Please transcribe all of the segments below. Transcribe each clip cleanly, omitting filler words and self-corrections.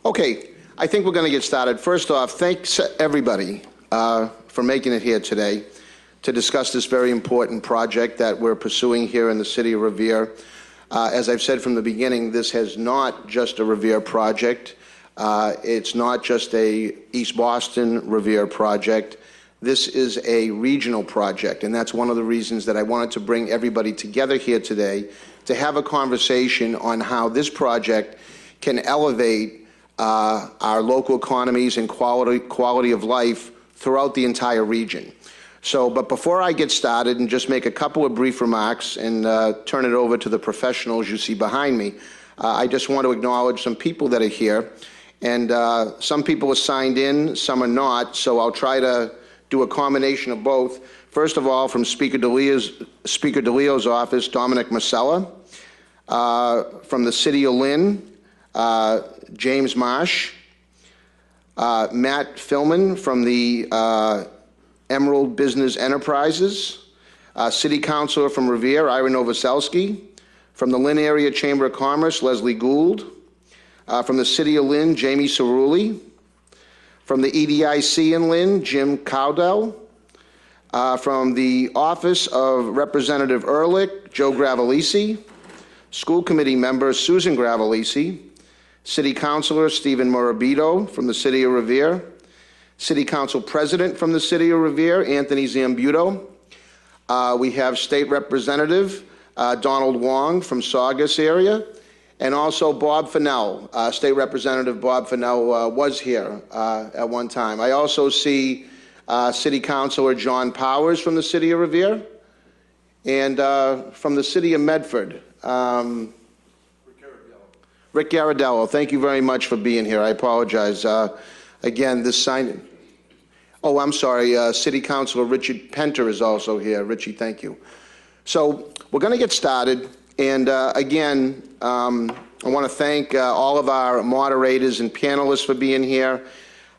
Okay, I think we're going to get started. First off, thanks everybody for making it here today to discuss this very important project that we're pursuing here in the city of Revere. As I've said from the beginning, this is not just a Revere project. It's not just a East Boston Revere project. This is a regional project, and that's one of the reasons that I wanted to bring everybody together here today to have a conversation on how this project can elevate our local economies and quality of life throughout the entire region. But before I get started and just make a couple of brief remarks and turn it over to the professionals you see behind me, I just want to acknowledge some people that are here. And some people are signed in, some are not, so I'll try to do a combination of both. First of all, from Speaker DeLeo's office, Dominic Marcella. From the City of Lynn, James Marsh. Matt Philman from the Emerald Business Enterprises. City Councilor from Revere, Ira Novoselsky. From the Lynn Area Chamber of Commerce, Leslie Gould. From the City of Lynn, Jamie Cerulli. From the EDIC in Lynn, Jim Cowdell. From the Office of Representative Ehrlich, Joe Gravelisi. School Committee member Susan Gravelisi. City Councilor Stephen Morabito from the City of Revere. City Council President from the City of Revere, Anthony Zambuto. We have State Representative Donald Wong from Saugus area. And also Bob Fennell, State Representative Bob Fennell was here at one time. I also see City Councilor John Powers from the City of Revere, and from the City of Medford, Rick Garadello. Thank you very much for being here. I apologize. Again, this sign. Oh, I'm sorry. City Councilor Richard Penter is also here. Richie, thank you. So we're going to get started. And again, I want to thank all of our moderators and panelists for being here.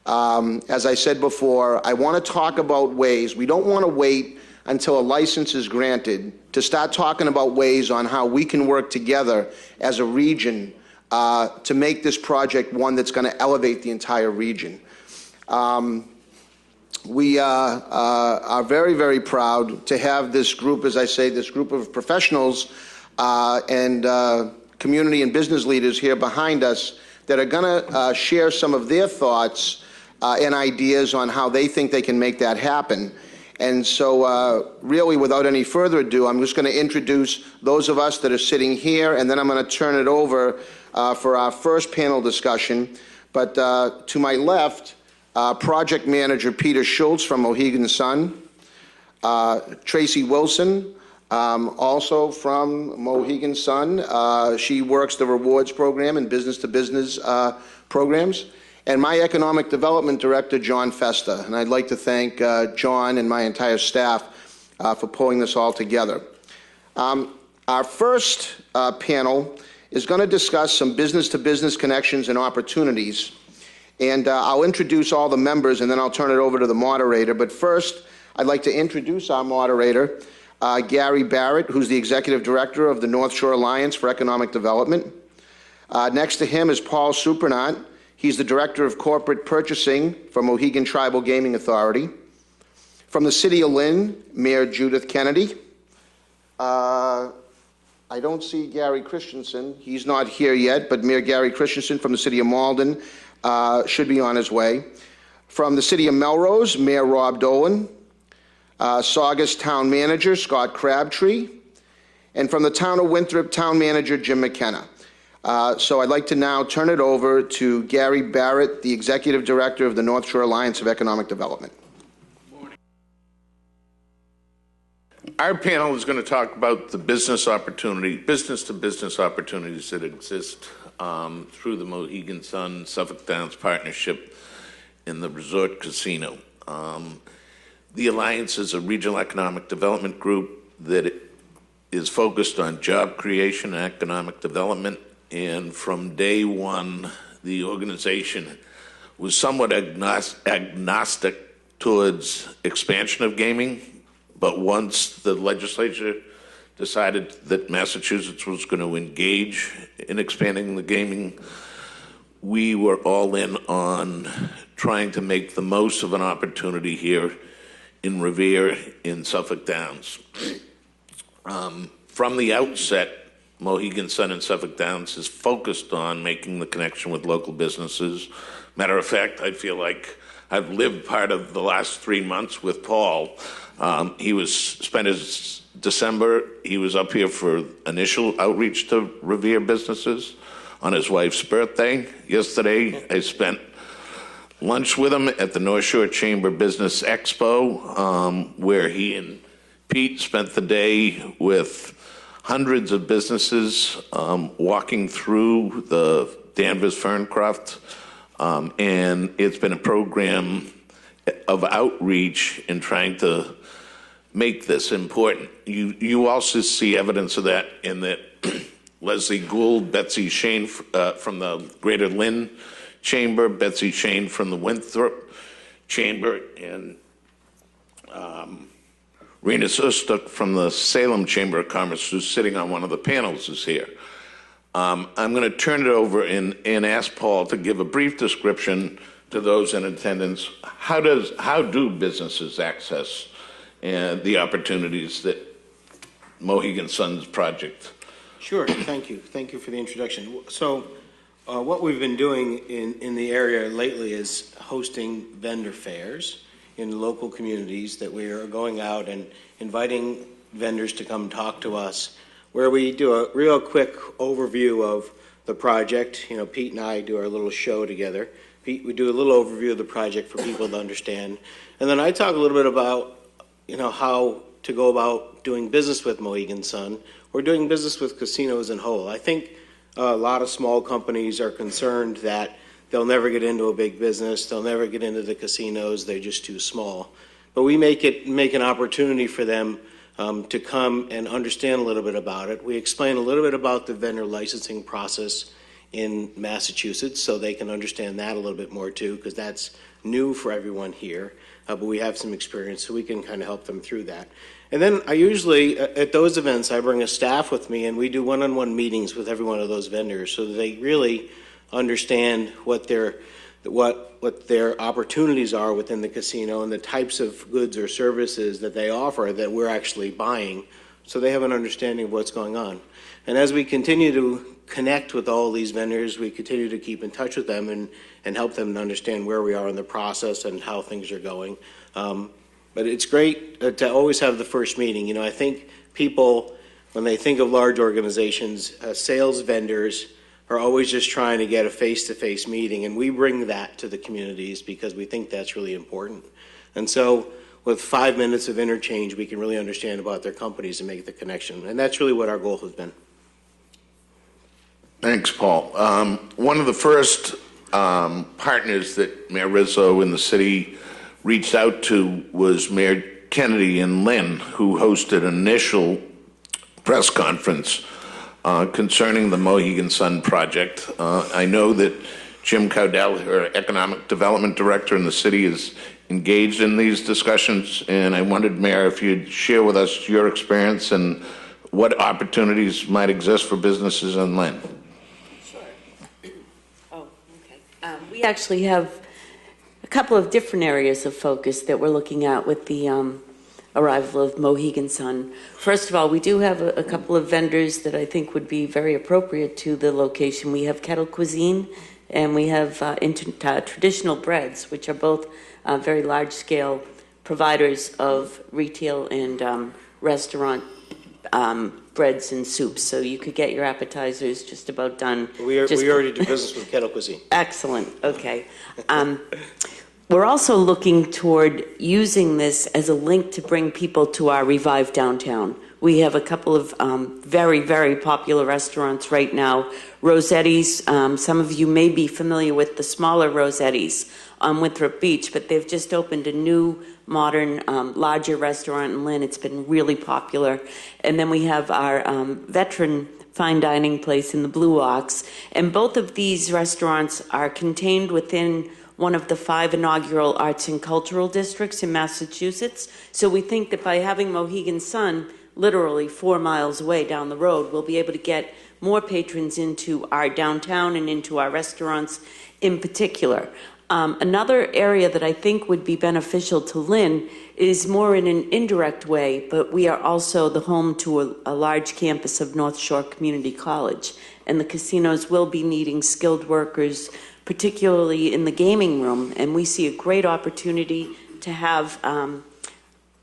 As I said before, I want to talk about ways. We don't want to wait until a license is granted to start talking about ways on how we can work together as a region to make this project one that's going to elevate the entire region. We are very, very proud to have this group, as I say, this group of professionals and community and business leaders here behind us that are going to share some of their thoughts and ideas on how they think they can make that happen. And so really, without any further ado, I'm just going to introduce those of us that are sitting here, and then I'm going to turn it over for our first panel discussion. But to my left, Project Manager Peter Schultz from Mohegan Sun, Tracy Wilson, also from Mohegan Sun. She works the rewards program and business-to-business programs. And my Economic Development Director, John Festa. And I'd like to thank John and my entire staff for pulling this all together. Our first panel is going to discuss some business-to-business connections and opportunities. And I'll introduce all the members, and then I'll turn it over to the moderator. But first, I'd like to introduce our moderator, Gary Barrett, who's the Executive Director of the North Shore Alliance for Economic Development. Next to him is Paul Supernant. He's the Director of Corporate Purchasing for Mohegan Tribal Gaming Authority. From the City of Lynn, Mayor Judith Kennedy. I don't see Gary Christensen. He's not here yet, but Mayor Gary Christensen from the City of Malden should be on his way. From the City of Melrose, Mayor Rob Dolan. Saugus Town Manager Scott Crabtree. And from the Town of Winthrop, Town Manager Jim McKenna. So I'd like to now turn it over to Gary Barrett, the Executive Director of the North Shore Alliance of Economic Development. Our panel is going to talk about the business-to-business opportunities that exist through the Mohegan Sun Suffolk Downs Partnership in the Resort Casino. The Alliance is a regional economic development group that is focused on job creation and economic development. And from day one, the organization was somewhat agnostic towards expansion of gaming. But once the legislature decided that Massachusetts was going to engage in expanding the gaming we were all in on trying to make the most of an opportunity here in Revere in Suffolk Downs. From the outset, Mohegan Sun and Suffolk Downs is focused on making the connection with local businesses. Matter of fact, I feel like I've lived part of the last 3 months with Paul. Spent his December, he was up here for initial outreach to Revere businesses on his wife's birthday. Yesterday, I spent lunch with him at the North Shore Chamber Business Expo, where he and Pete spent the day with hundreds of businesses walking through the Danvers Ferncroft, and it's been a program of outreach in trying to make this important. You also see evidence of that in that Leslie Gould, Betsy Shane from the Greater Lynn Chamber, Betsy Shane from the Winthrop Chamber, and Rena Sustuk from the Salem Chamber of Commerce, who's sitting on one of the panels, is here. I'm going to turn it over and ask Paul to give a brief description to those in attendance. How do businesses access the opportunities that Mohegan Sun's project? Sure, thank you. Thank you for the introduction. So what we've been doing in the area lately is hosting vendor fairs in local communities that we are going out and inviting vendors to come talk to us, where we do a real quick overview of the project. You know, Pete and I do our little show together. Pete, we do a little overview of the project for people to understand. And then I talk a little bit about, you know, how to go about doing business with Mohegan Sun or doing business with casinos in whole. I think a lot of small companies are concerned that they'll never get into a big business, they'll never get into the casinos, they're just too small. But we make an opportunity for them to come and understand a little bit about it. We explain a little bit about the vendor licensing process in Massachusetts so they can understand that a little bit more too, because that's new for everyone here. But we have some experience, so we can kind of help them through that. And then I usually, at those events, I bring a staff with me and we do one-on-one meetings with every one of those vendors so that they really understand what their opportunities are within the casino and the types of goods or services that they offer that we're actually buying, so they have an understanding of what's going on. And as we continue to connect with all these vendors, we continue to keep in touch with them and help them to understand where we are in the process and how things are going. But it's great to always have the first meeting. You know, I think people, when they think of large organizations, sales vendors are always just trying to get a face-to-face meeting, and we bring that to the communities because we think that's really important. And so with 5 minutes of interchange, we can really understand about their companies and make the connection. And that's really what our goal has been. Thanks, Paul. One of the first partners that Mayor Rizzo and the city reached out to was Mayor Kennedy and Lynn, who hosted an initial press conference concerning the Mohegan Sun project. I know that Jim Cowdell, our Economic Development Director in the city, is engaged in these discussions, and I wondered, Mayor, if you'd share with us your experience and what opportunities might exist for businesses in Lynn. Sure. Oh, okay. We actually have a couple of different areas of focus that we're looking at with the arrival of Mohegan Sun. First of all, we do have a couple of vendors that I think would be very appropriate to the location. We have Kettle Cuisine and we have Traditional Breads, which are both very large-scale providers of retail and restaurant breads and soups. So you could get your appetizers just about done. We already do business with Kettle Cuisine. Excellent. Okay. We're also looking toward using this as a link to bring people to our Revive Downtown. We have a couple of very, very popular restaurants right now. Rossetti's, some of you may be familiar with the smaller Rossetti's on Winthrop Beach, but they've just opened a new, modern, larger restaurant in Lynn. It's been really popular. And then we have our veteran fine dining place in the Blue Ox. And both of these restaurants are contained within one of the 5 inaugural arts and cultural districts in Massachusetts. So we think that by having Mohegan Sun literally 4 miles away down the road. We'll be able to get more patrons into our downtown and into our restaurants in particular. Another area that I think would be beneficial to Lynn is more in an indirect way, but we are also the home to a large campus of North Shore Community College, and the casinos will be needing skilled workers, particularly in the gaming room, and we see a great opportunity to have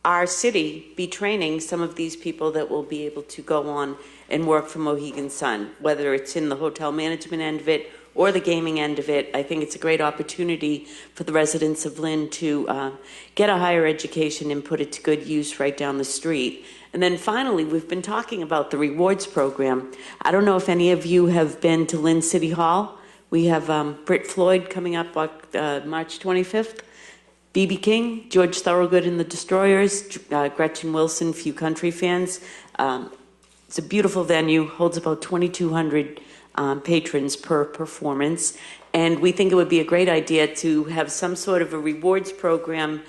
our city be training some of these people that will be able to go on and work for Mohegan Sun, whether it's in the hotel management end of it or the gaming end of it. I think it's a great opportunity for the residents of Lynn to get a higher education and put it to good use right down the street. And then finally, we've been talking about the rewards program. I don't know if any of you have been to Lynn City Hall. We have Britt Floyd coming up March 25th. B.B. King, George Thorogood and the Destroyers, Gretchen Wilson, Few Country Fans. It's a beautiful venue, holds about 2,200 patrons per performance. And we think it would be a great idea to have some sort of a rewards program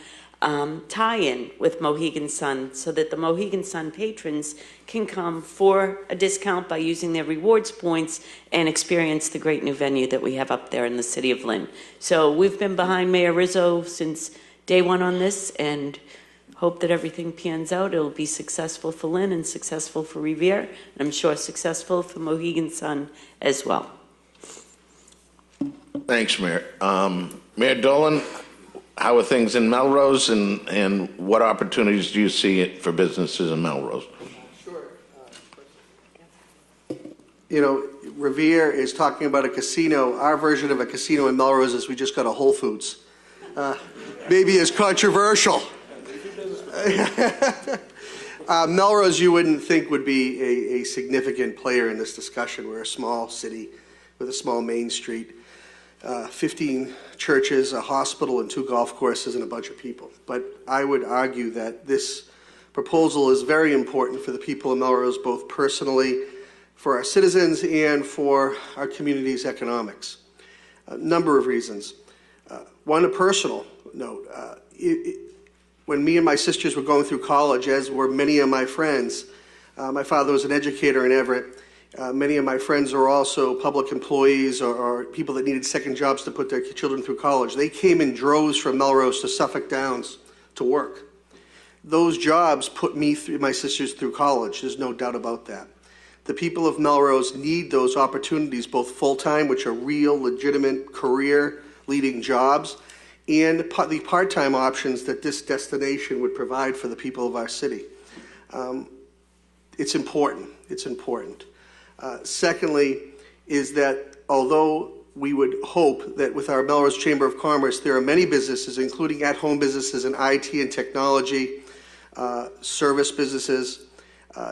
tie-in with Mohegan Sun so that the Mohegan Sun patrons can come for a discount by using their rewards points and experience the great new venue that we have up there in the city of Lynn. So we've been behind Mayor Rizzo since day one on this and hope that everything pans out. It'll be successful for Lynn and successful for Revere, and I'm sure successful for Mohegan Sun as well. Thanks, Mayor. Mayor Dolan, how are things in Melrose, and what opportunities do you see for businesses in Melrose? Sure. You know, Revere is talking about a casino. Our version of a casino in Melrose is we just got a Whole Foods. Maybe it's controversial. Melrose, you wouldn't think would be a significant player in this discussion. We're a small city with a small main street, 15 churches, a hospital, and 2 golf courses, and a bunch of people. But I would argue that this proposal is very important for the people of Melrose, both personally, for our citizens, and for our community's economics. A number of reasons. One, a personal note. When me and my sisters were going through college, as were many of my friends, my father was an educator in Everett. Many of my friends are also public employees or people that needed second jobs to put their children through college. They came in droves from Melrose to Suffolk Downs to work. Those jobs put me through, my sisters through college. There's no doubt about that. The people of Melrose need those opportunities, both full-time, which are real, legitimate, career-leading jobs, and the part-time options that this destination would provide for the people of our city. It's important. It's important. Secondly, is that although we would hope that with our Melrose Chamber of Commerce, there are many businesses, including at-home businesses in IT and technology, service businesses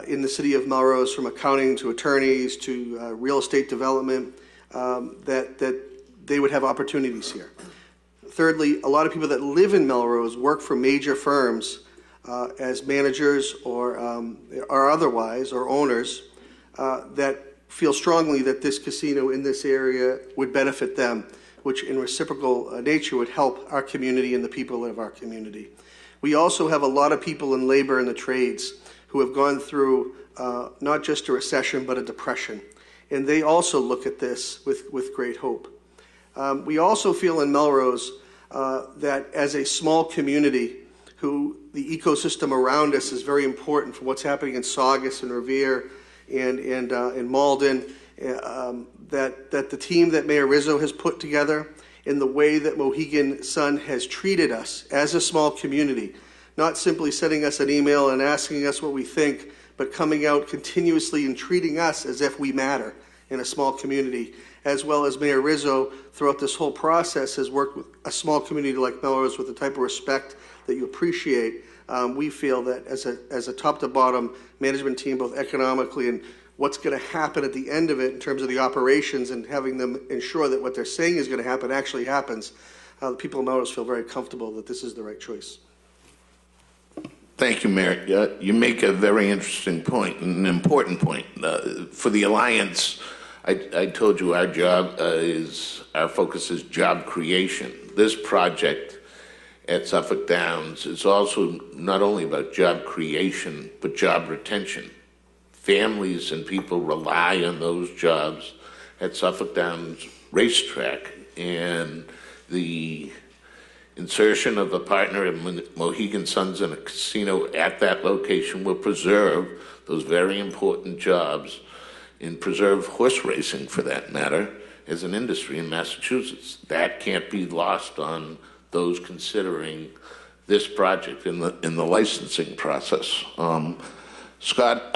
in the city of Melrose, from accounting to attorneys to real estate development, that they would have opportunities here. Thirdly, a lot of people that live in Melrose work for major firms as managers or otherwise, or owners, that feel strongly that this casino in this area would benefit them, which in reciprocal nature would help our community and the people of our community. We also have a lot of people in labor and the trades who have gone through not just a recession but a depression, and they also look at this with great hope. We also feel in Melrose that as a small community, who the ecosystem around us is very important for what's happening in Saugus and Revere and in Malden, that the team that Mayor Rizzo has put together, in the way that Mohegan Sun has treated us as a small community, not simply sending us an email and asking us what we think, but coming out continuously and treating us as if we matter in a small community, as well as Mayor Rizzo throughout this whole process has worked with a small community like Melrose with the type of respect that you appreciate. We feel that as a top to bottom management team, both economically and what's going to happen at the end of it in terms of the operations and having them ensure that what they're saying is going to happen actually happens, the people of Melrose feel very comfortable that this is the right choice. Thank you, Mayor. You make a very interesting point, an important point. For the Alliance, I told you our focus is job creation. This project at Suffolk Downs is also not only about job creation, but job retention. Families and people rely on those jobs at Suffolk Downs Racetrack, and the insertion of a partner in Mohegan Suns in a casino at that location will preserve those very important jobs and preserve horse racing, for that matter, as an industry in Massachusetts. That can't be lost on those considering this project in the licensing process. Scott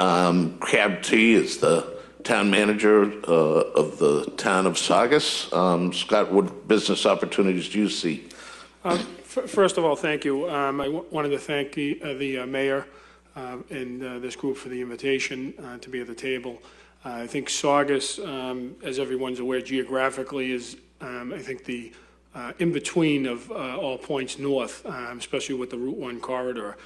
Crabtree is the town manager of the town of Saugus. Scott, what business opportunities do you see? First of all, thank you. I wanted to thank the mayor and this group for the invitation to be at the table. I think Saugus, as everyone's aware, geographically is, I think, the in-between of all points north, especially with the Route 1 corridor.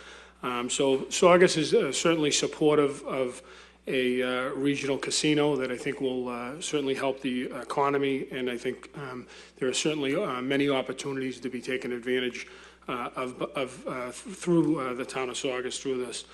So Saugus is certainly supportive of a regional casino that I think will certainly help the economy, and I think there are certainly many opportunities to be taken advantage of through the town of Saugus through this.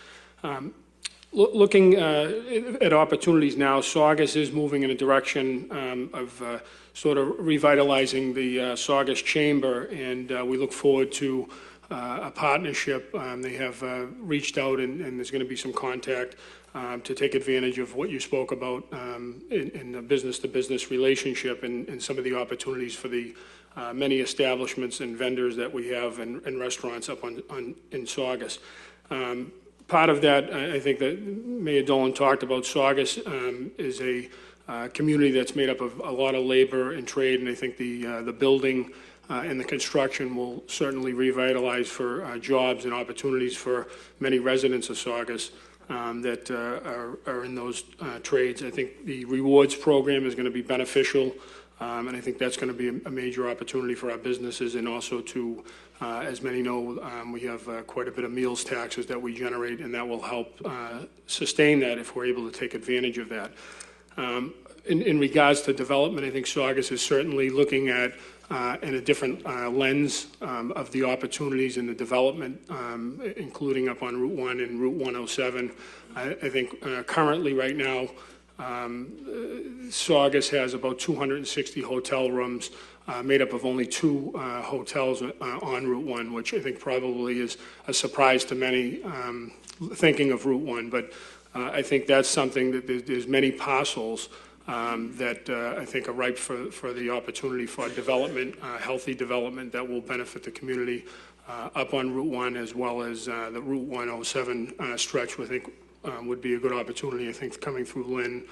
Looking at opportunities now, Saugus is moving in a direction of sort of revitalizing the Saugus Chamber, and we look forward to a partnership. They have reached out, and there's going to be some contact to take advantage of what you spoke about in the business-to-business relationship and some of the opportunities for the many establishments and vendors that we have and restaurants up in Saugus. Part of that, I think that Mayor Dolan talked about, Saugus is a community that's made up of a lot of labor and trade, and I think the building and the construction will certainly revitalize for jobs and opportunities for many residents of Saugus that are in those trades. I think the rewards program is going to be beneficial, and I think that's going to be a major opportunity for our businesses, and also to, as many know, we have quite a bit of meals taxes that we generate, and that will help sustain that if we're able to take advantage of that. In regards to development, I think Saugus is certainly looking at in a different lens of the opportunities in the development, including up on Route 1 and Route 107. I think currently right now, Saugus has about 260 hotel rooms made up of only 2 hotels on Route 1, which I think probably is a surprise to many thinking of Route 1. But I think that's something that there's many parcels that I think are ripe for the opportunity for development, healthy development that will benefit the community up on Route 1, as well as the Route 107 stretch, I think would be a good opportunity. I think coming through Lynn,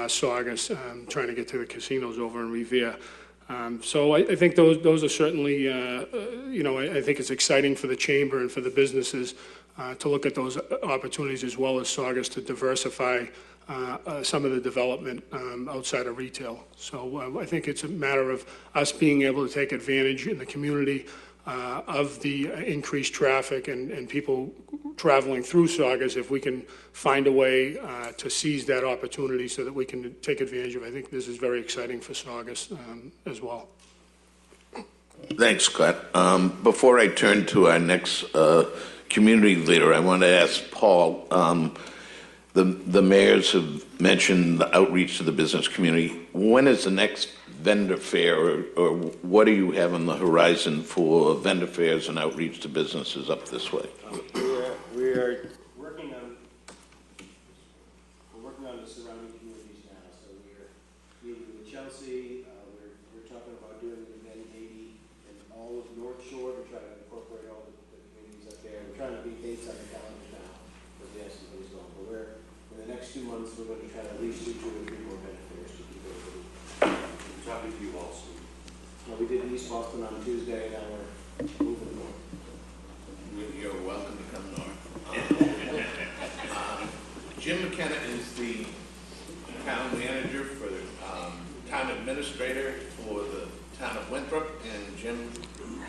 Saugus, trying to get to the casinos over in Revere. So I think those are certainly, I think it's exciting for the chamber and for the businesses to look at those opportunities, as well as Saugus to diversify some of the development outside of retail. So I think it's a matter of us being able to take advantage in the community of the increased traffic and people traveling through Saugus. If we can find a way to seize that opportunity so that we can take advantage of it, I think this is very exciting for Saugus as well. Thanks, Scott. Before I turn to our next community leader, I want to ask Paul, the mayors have mentioned the outreach to the business community. When is the next vendor fair, or what do you have on the horizon for vendor fairs and outreach to businesses up this way? We are working on the surrounding communities now. So we're meeting with Chelsea. We're talking about doing an event maybe in all of North Shore to try to incorporate all the communities up there. We're trying to beat dates on the calendar now for the S and P's going. But in the next 2 months, we're going to try to at least do 2 or 3 more vendor fairs to keep it moving. Talking to you also. Well, we did East Boston on Tuesday, now we're moving north. You're welcome to come north. Jim McKenna is the town manager for the town administrator for the town of Winthrop, and Jim.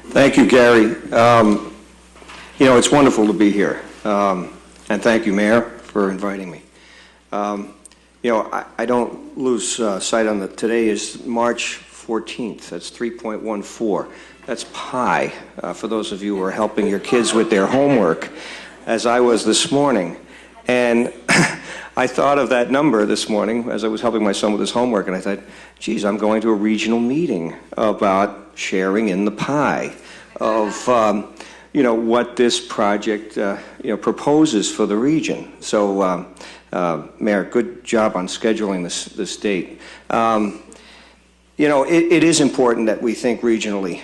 Thank you, Gary. It's wonderful to be here, and thank you, Mayor, for inviting me. I don't lose sight on that. Today is March 14th. That's 3.14. That's pi, for those of you who are helping your kids with their homework, as I was this morning. And I thought of that number this morning as I was helping my son with his homework, and I thought, geez, I'm going to a regional meeting about sharing in the pie of, what this project, proposes for the region. So, Mayor, good job on scheduling this date. It is important that we think regionally.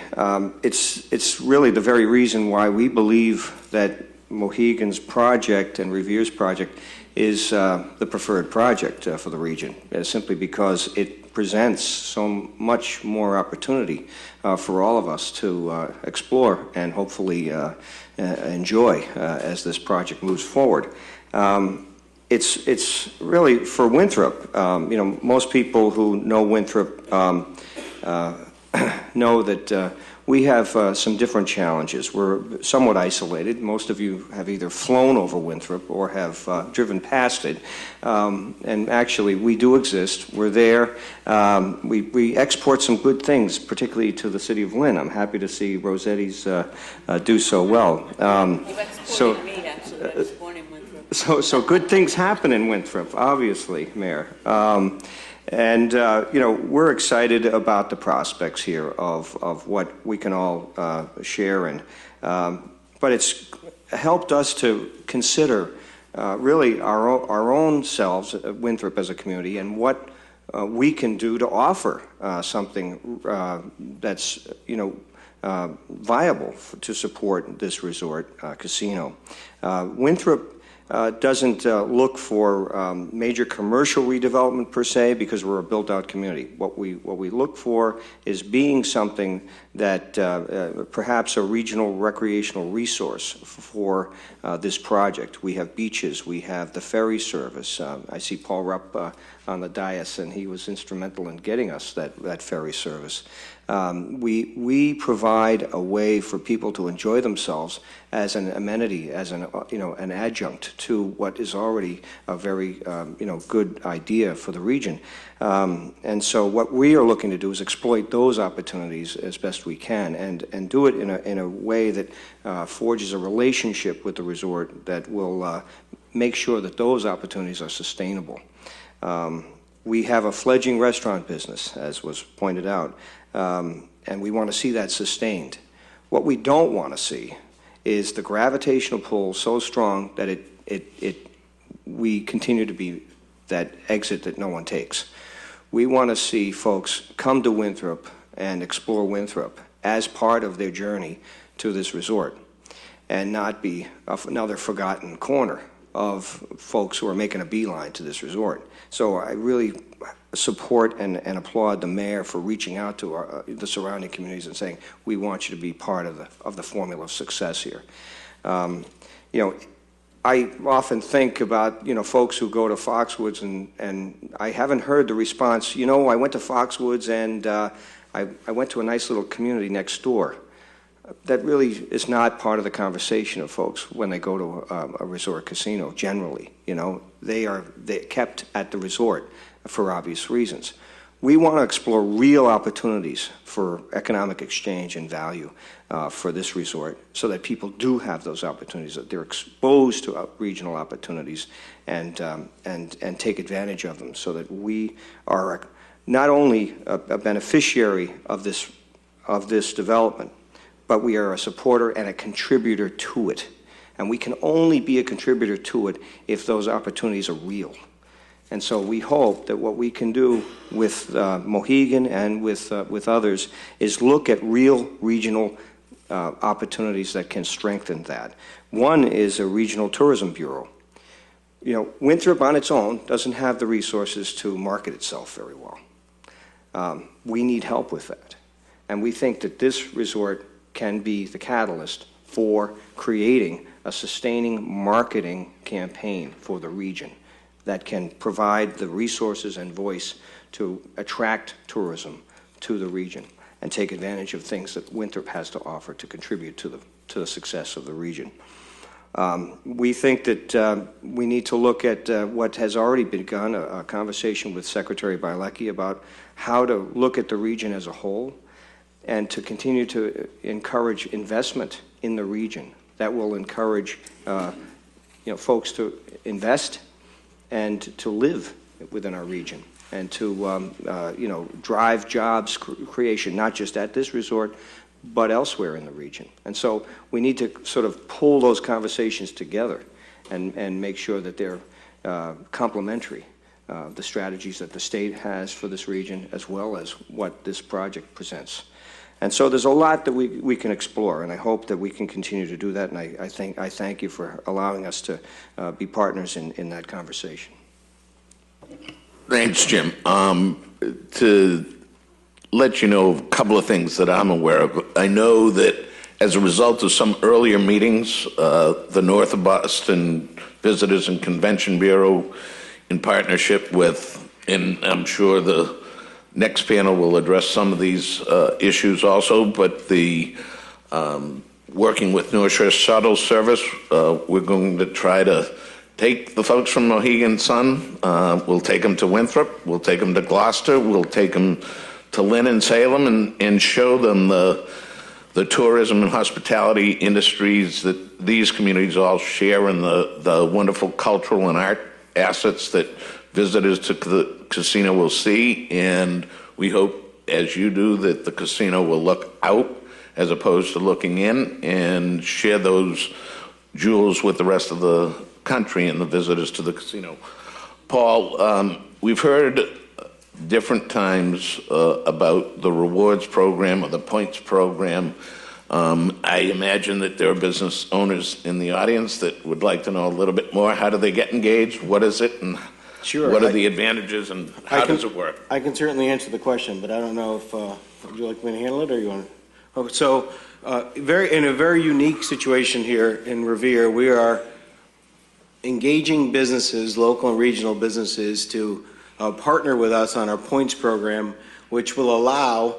It's really the very reason why we believe that Mohegan's project and Revere's project is the preferred project for the region, simply because it presents so much more opportunity for all of us to explore and hopefully enjoy as this project moves forward. It's really for Winthrop. Most people who know Winthrop know that we have some different challenges. We're somewhat isolated. Most of you have either flown over Winthrop or have driven past it. And actually, we do exist. We're there. We export some good things, particularly to the city of Lynn. I'm happy to see Rosetti's do so well. You exported me, actually. I was born in Winthrop. So good things happen in Winthrop, obviously, Mayor. We're excited about the prospects here of what we can all share in. But it's helped us to consider really our own selves, Winthrop as a community, and what we can do to offer something that's, viable to support this resort casino. Winthrop doesn't look for major commercial redevelopment per se, because we're a built-out community. What we look for is being something that perhaps a regional recreational resource for this project. We have beaches, we have the ferry service. I see Paul Rupp on the dais, and he was instrumental in getting us that ferry service. We provide a way for people to enjoy themselves as an amenity, as an adjunct to what is already a very good idea for the region. And so what we are looking to do is exploit those opportunities as best we can, and do it in a way that forges a relationship with the resort that will make sure that those opportunities are sustainable. We have a fledgling restaurant business, as was pointed out, and we want to see that sustained. What we don't want to see is the gravitational pull so strong that we continue to be that exit that no one takes. We want to see folks come to Winthrop and explore Winthrop as part of their journey to this resort, and not be another forgotten corner of folks who are making a beeline to this resort. So I really support and applaud the mayor for reaching out to the surrounding communities and saying, we want you to be part of the formula of success here. I often think about, folks who go to Foxwoods, and I haven't heard the response, I went to Foxwoods and I went to a nice little community next door. That really is not part of the conversation of folks when they go to a resort casino, generally. They're kept at the resort for obvious reasons. We want to explore real opportunities for economic exchange and value for this resort, so that people do have those opportunities, that they're exposed to regional opportunities and take advantage of them, so that we are not only a beneficiary of this development, but we are a supporter and a contributor to it. And we can only be a contributor to it if those opportunities are real. And so we hope that what we can do with Mohegan and with others is look at real regional opportunities that can strengthen that. One is a regional tourism bureau. Winthrop on its own doesn't have the resources to market itself very well. We need help with that. And we think that this resort can be the catalyst for creating a sustaining marketing campaign for the region that can provide the resources and voice to attract tourism to the region and take advantage of things that Winthrop has to offer to contribute to the success of the region. We think that we need to look at what has already begun, a conversation with Secretary Bielecki about how to look at the region as a whole and to continue to encourage investment in the region. That will encourage folks to invest and to live within our region and to drive jobs creation, not just at this resort, but elsewhere in the region. And so we need to sort of pull those conversations together and make sure that they're complementary, the strategies that the state has for this region as well as what this project presents. And so there's a lot that we can explore, and I hope that we can continue to do that, and I thank you for allowing us to be partners in that conversation. Thanks, Jim. To let you know a couple of things that I'm aware of. I know that as a result of some earlier meetings, the North of Boston Visitors and Convention Bureau, in partnership with, and I'm sure the next panel will address some of these issues also, but the working with North Shore Shuttle Service, we're going to try to take the folks from Mohegan Sun. We'll take them to Winthrop. We'll take them to Gloucester. We'll take them to Lynn and Salem and show them the tourism and hospitality industries that these communities all share and the wonderful cultural and art assets that visitors to the casino will see. And we hope, as you do, that the casino will look out as opposed to looking in and share those jewels with the rest of the country and the visitors to the casino. Paul, we've heard different times about the rewards program or the points program. I imagine that there are business owners in the audience that would like to know a little bit more. How do they get engaged? What is it? And sure. What are the advantages and how does it work? I can certainly answer the question, but I don't know if would you like me to handle it or you want to? Oh, so in a very unique situation here in Revere, we are engaging businesses, local and regional businesses, to partner with us on our points program, which will allow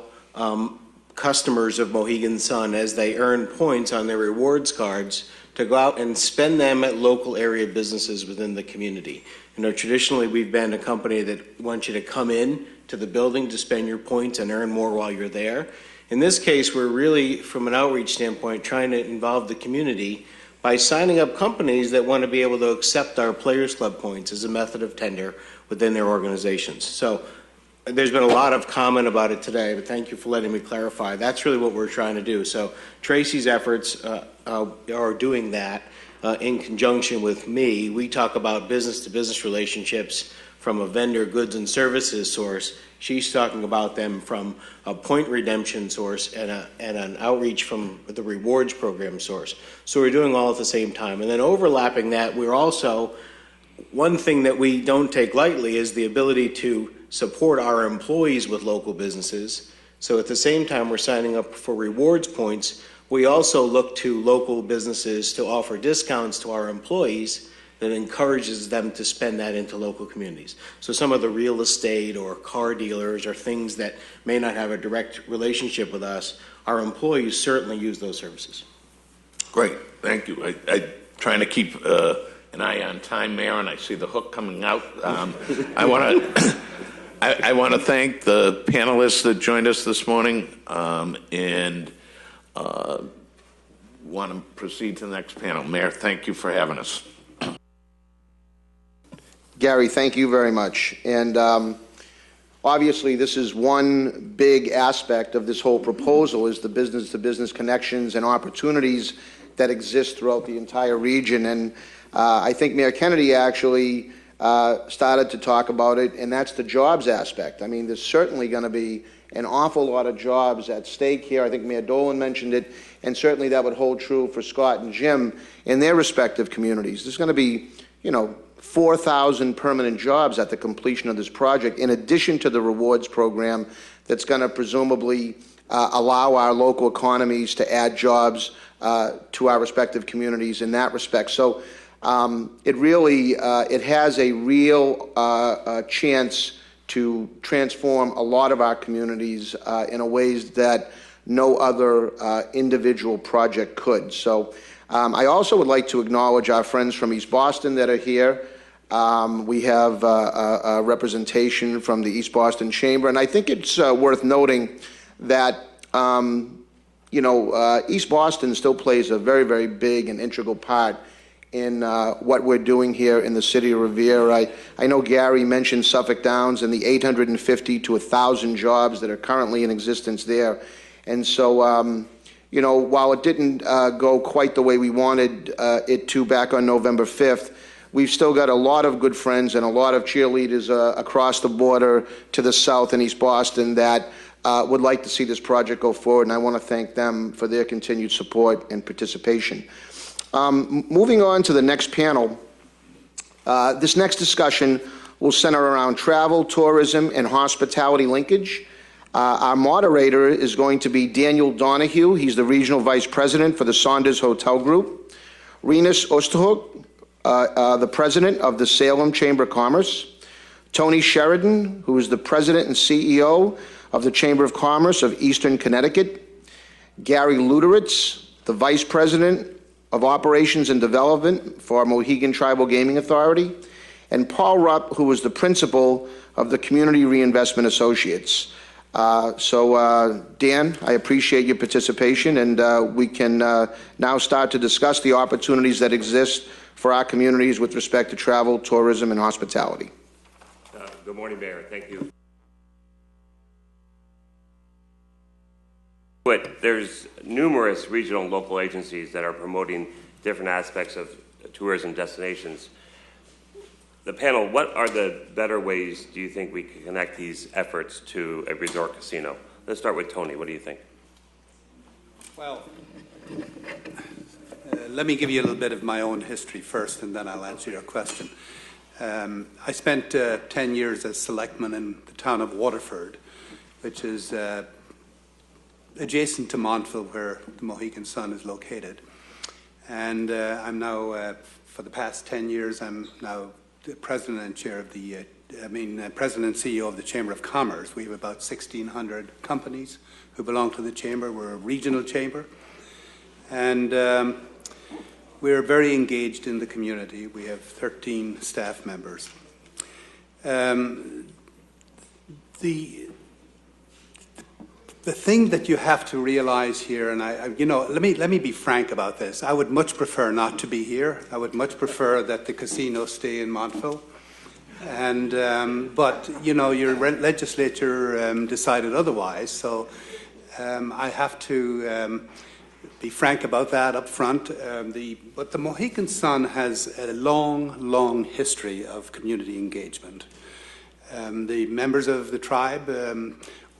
customers of Mohegan Sun, as they earn points on their rewards cards, to go out and spend them at local area businesses within the community. You know, traditionally we've been a company that wants you to come in to the building to spend your points and earn more while you're there. In this case, we're really, from an outreach standpoint, trying to involve the community by signing up companies that want to be able to accept our Players Club points as a method of tender within their organizations. So there's been a lot of comment about it today, but thank you for letting me clarify. That's really what we're trying to do. So Tracy's efforts are doing that in conjunction with me. We talk about business-to-business relationships from a vendor goods and services source. She's talking about them from a point redemption source and an outreach from the rewards program source. So we're doing all at the same time. And then overlapping that, we're also, one thing that we don't take lightly is the ability to support our employees with local businesses. So at the same time we're signing up for rewards points, we also look to local businesses to offer discounts to our employees that encourages them to spend that into local communities. So some of the real estate or car dealers or things that may not have a direct relationship with us, our employees certainly use those services. Great, thank you. I'm trying to keep an eye on time, Mayor, and I see the hook coming out. I want to thank the panelists that joined us this morning and want to proceed to the next panel. Mayor, thank you for having us. Gary, thank you very much. And obviously, this is one big aspect of this whole proposal is the business-to-business connections and opportunities that exist throughout the entire region. And I think Mayor Kennedy actually started to talk about it, and that's the jobs aspect. I mean, there's certainly going to be an awful lot of jobs at stake here. I think Mayor Dolan mentioned it, and certainly that would hold true for Scott and Jim in their respective communities. There's going to be, 4,000 permanent jobs at the completion of this project, in addition to the rewards program that's going to presumably allow our local economies to add jobs to our respective communities in that respect. So it really, it has a real chance to transform a lot of our communities in a ways that no other individual project could. So I also would like to acknowledge our friends from East Boston that are here. We have a representation from the East Boston Chamber, and I think it's worth noting that East Boston still plays a very, very big and integral part in what we're doing here in the city of Revere. I know Gary mentioned Suffolk Downs and the 850 to 1,000 jobs that are currently in existence there. And so, while it didn't go quite the way we wanted it to back on November 5th, we've still got a lot of good friends and a lot of cheerleaders across the border to the south in East Boston that would like to see this project go forward, and I want to thank them for their continued support and participation. Moving on to the next panel, this next discussion will center around travel, tourism, and hospitality linkage. Our moderator is going to be Daniel Donahue. He's the Regional Vice President for the Saunders Hotel Group. Renus Osterhoek, the President of the Salem Chamber of Commerce. Tony Sheridan, who is the President and CEO of the Chamber of Commerce of Eastern Connecticut. Gary Luderitz, the Vice President of Operations and Development for Mohegan Tribal Gaming Authority, and Paul Rupp, who is the Principal of the Community Reinvestment Associates. Dan, I appreciate your participation, and we can now start to discuss the opportunities that exist for our communities with respect to travel, tourism, and hospitality. Good morning, Mayor. Thank you. But there's numerous regional and local agencies that are promoting different aspects of tourism destinations. The panel, what are the better ways do you think we can connect these efforts to a resort casino? Let's start with Tony. What do you think? Well, let me give you a little bit of my own history first, and then I'll answer your question. I spent 10 years as selectman in the town of Waterford, which is adjacent to Montville, where the Mohegan Sun is located. And I'm now, for the past 10 years, I'm now the president and chair of the, president and CEO of the Chamber of Commerce. We have about 1,600 companies who belong to the Chamber. We're a regional chamber. And we're very engaged in the community. We have 13 staff members. The thing that you have to realize here, and let me be frank about this. I would much prefer not to be here. I would much prefer that the casino stay in Montville. And but your legislature decided otherwise. So I have to be frank about that up front. But the Mohegan Sun has a long history of community engagement. The members of the tribe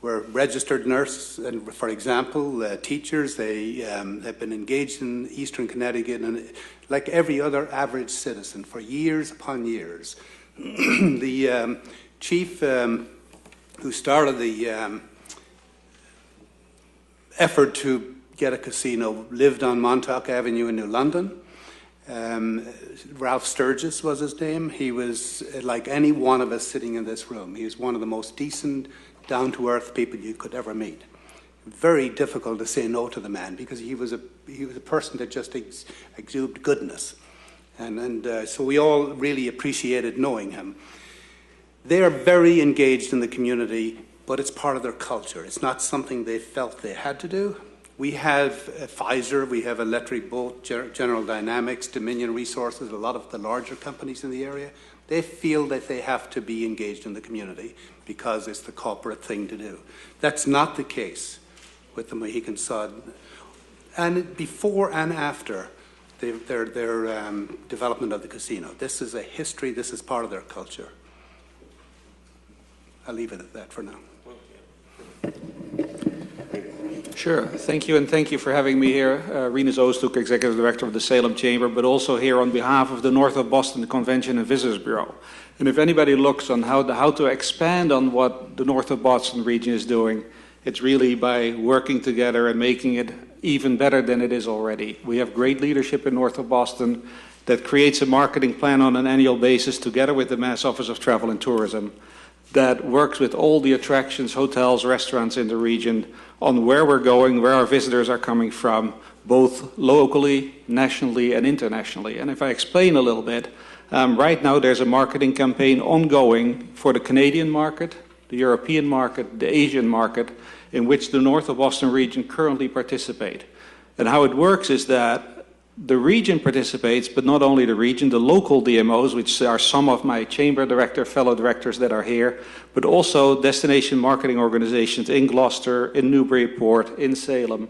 were registered nurses, and for example, teachers. They have been engaged in Eastern Connecticut, and like every other average citizen, for years upon years. The chief who started the effort to get a casino lived on Montauk Avenue in New London. Ralph Sturgis was his name. He was like any one of us sitting in this room. He was one of the most decent, down-to-earth people you could ever meet. Very difficult to say no to the man because he was a person that just exuded goodness, and so we all really appreciated knowing him. They are very engaged in the community, but it's part of their culture. It's not something they felt they had to do. We have Pfizer, we have Electric Boat, General Dynamics, Dominion Resources, a lot of the larger companies in the area. They feel that they have to be engaged in the community because it's the corporate thing to do. That's not the case with the Mohegan Sun. And before and after their development of the casino, this is a history, this is part of their culture. I'll leave it at that for now. Sure. Thank you, and thank you for having me here. Renus Oosthoek, Executive Director of the Salem Chamber, but also here on behalf of the North of Boston Convention and Visitors Bureau. And if anybody looks on how to expand on what the North of Boston region is doing, it's really by working together and making it even better than it is already. We have great leadership in North of Boston that creates a marketing plan on an annual basis together with the Mass Office of Travel and Tourism that works with all the attractions, hotels, restaurants in the region on where we're going, where our visitors are coming from, both locally, nationally, and internationally. And if I explain a little bit, right now there's a marketing campaign ongoing for the Canadian market, the European market, the Asian market, in which the North of Boston region currently participate. And how it works is that the region participates, but not only the region, the local DMOs, which are some of my chamber director, fellow directors that are here, but also destination marketing organizations in Gloucester, in Newburyport, in Salem.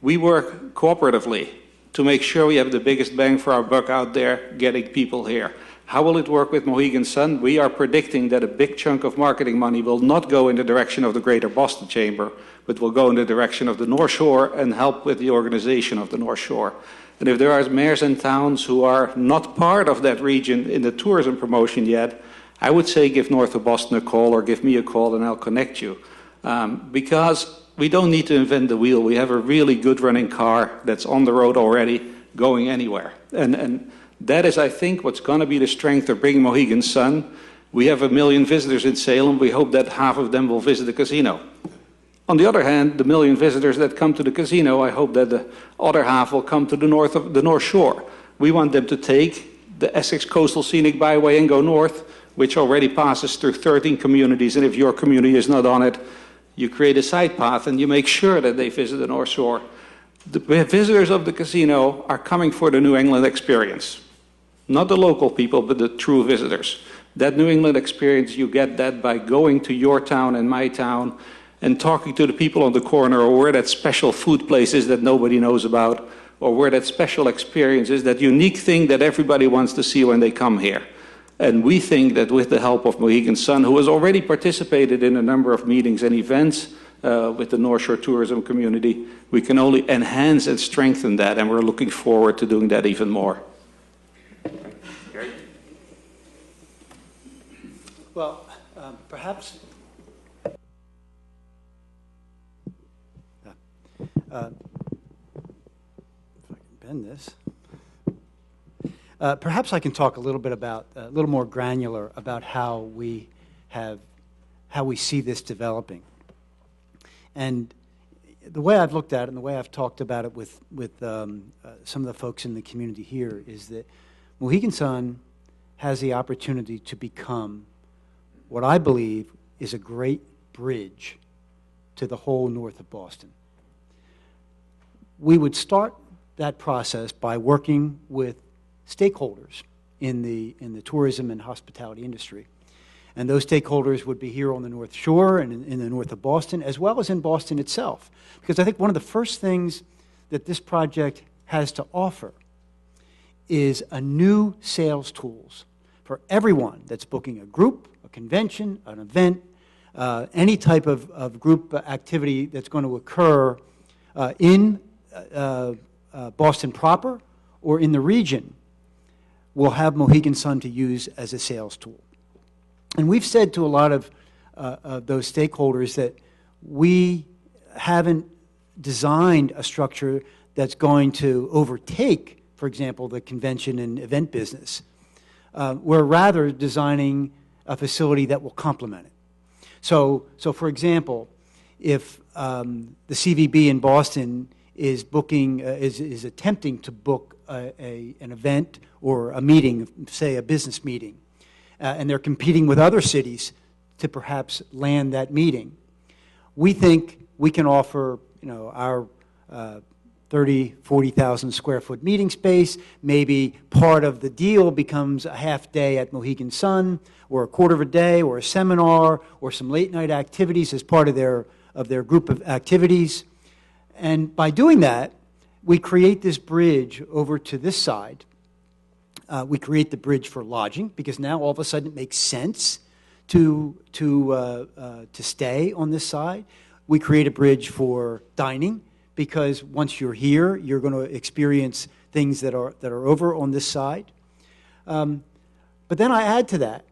We work cooperatively to make sure we have the biggest bang for our buck out there getting people here. How will it work with Mohegan Sun? We are predicting that a big chunk of marketing money will not go in the direction of the Greater Boston Chamber, but will go in the direction of the North Shore and help with the organization of the North Shore. And if there are mayors and towns who are not part of that region in the tourism promotion yet, I would say give North of Boston a call or give me a call and I'll connect you. Because we don't need to invent the wheel. We have a really good running car that's on the road already, going anywhere. And that is, I think, what's going to be the strength of bringing Mohegan Sun. We have 1 million visitors in Salem. We hope that half of them will visit the casino. On the other hand, the 1 million visitors that come to the casino, I hope that the other half will come to the North Shore. We want them to take the Essex Coastal Scenic Byway and go north, which already passes through 13 communities. And if your community is not on it, you create a side path and you make sure that they visit the North Shore. The visitors of the casino are coming for the New England experience. Not the local people, but the true visitors. That New England experience, you get that by going to your town and my town and talking to the people on the corner, or where that special food place is that nobody knows about, or where that special experience is, that unique thing that everybody wants to see when they come here. And we think that with the help of Mohegan Sun, who has already participated in a number of meetings and events with the North Shore tourism community, we can only enhance and strengthen that, and we're looking forward to doing that even more. Well, perhaps if I can bend this. Perhaps I can talk a little bit about, a little more granular about how we see this developing. And the way I've looked at it and the way I've talked about it with some of the folks in the community here is that Mohegan Sun has the opportunity to become what I believe is a great bridge to the whole north of Boston. We would start that process by working with stakeholders in the tourism and hospitality industry. And those stakeholders would be here on the North Shore and in the north of Boston, as well as in Boston itself. Because I think one of the first things that this project has to offer is a new sales tools for everyone that's booking a group, a convention, an event, any type of group activity that's going to occur in Boston proper or in the region will have Mohegan Sun to use as a sales tool. And we've said to a lot of those stakeholders that we haven't designed a structure that's going to overtake, for example, the convention and event business. We're rather designing a facility that will complement it. So for example, if the CVB in Boston is booking, is attempting to book an event or a meeting, say a business meeting, and they're competing with other cities to perhaps land that meeting, we think we can offer, our 30, 40,000 square foot meeting space. Maybe part of the deal becomes a half day at Mohegan Sun, or a quarter of a day, or a seminar, or some late night activities as part of their group of activities. And by doing that, we create this bridge over to this side. We create the bridge for lodging, because now all of a sudden it makes sense to stay on this side. We create a bridge for dining, because once you're here, you're going to experience things that are over on this side. But then I add to that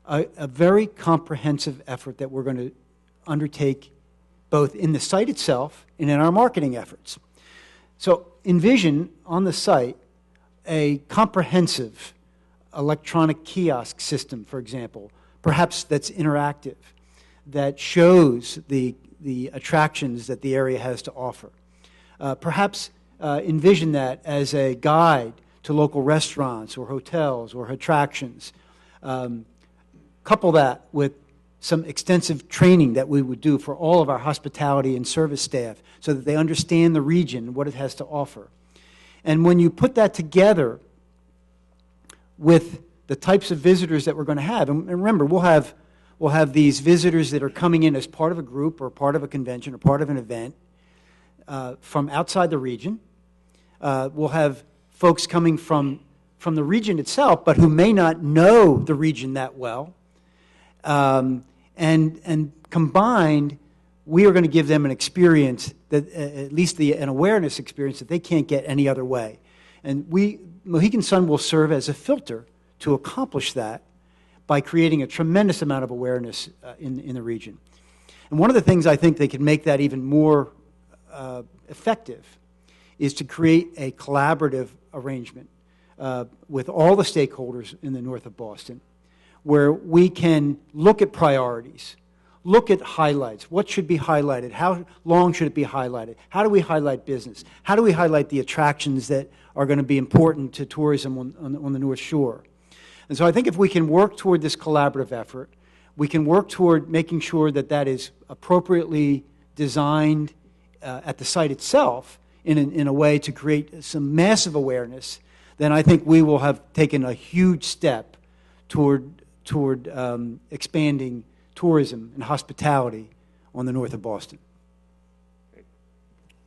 a very comprehensive effort that we're going to undertake both in the site itself and in our marketing efforts. So envision on the site a comprehensive electronic kiosk system, for example, perhaps that's interactive, that shows the attractions that the area has to offer. Perhaps envision that as a guide to local restaurants or hotels or attractions. Couple that with some extensive training that we would do for all of our hospitality and service staff so that they understand the region and what it has to offer. And when you put that together with the types of visitors that we're going to have, and remember, we'll have these visitors that are coming in as part of a group or part of a convention or part of an event from outside the region. We'll have folks coming from the region itself, but who may not know the region that well. And combined, we are going to give them an experience that, at least an awareness experience that they can't get any other way. And Mohegan Sun will serve as a filter to accomplish that by creating a tremendous amount of awareness in the region. And one of the things I think they can make that even more effective is to create a collaborative arrangement with all the stakeholders in the north of Boston, where we can look at priorities, look at highlights. What should be highlighted? How long should it be highlighted? How do we highlight business? How do we highlight the attractions that are going to be important to tourism on the North Shore? And so I think if we can work toward this collaborative effort, we can work toward making sure that that is appropriately designed at the site itself in a way to create some massive awareness, then I think we will have taken a huge step toward expanding tourism and hospitality on the north of Boston.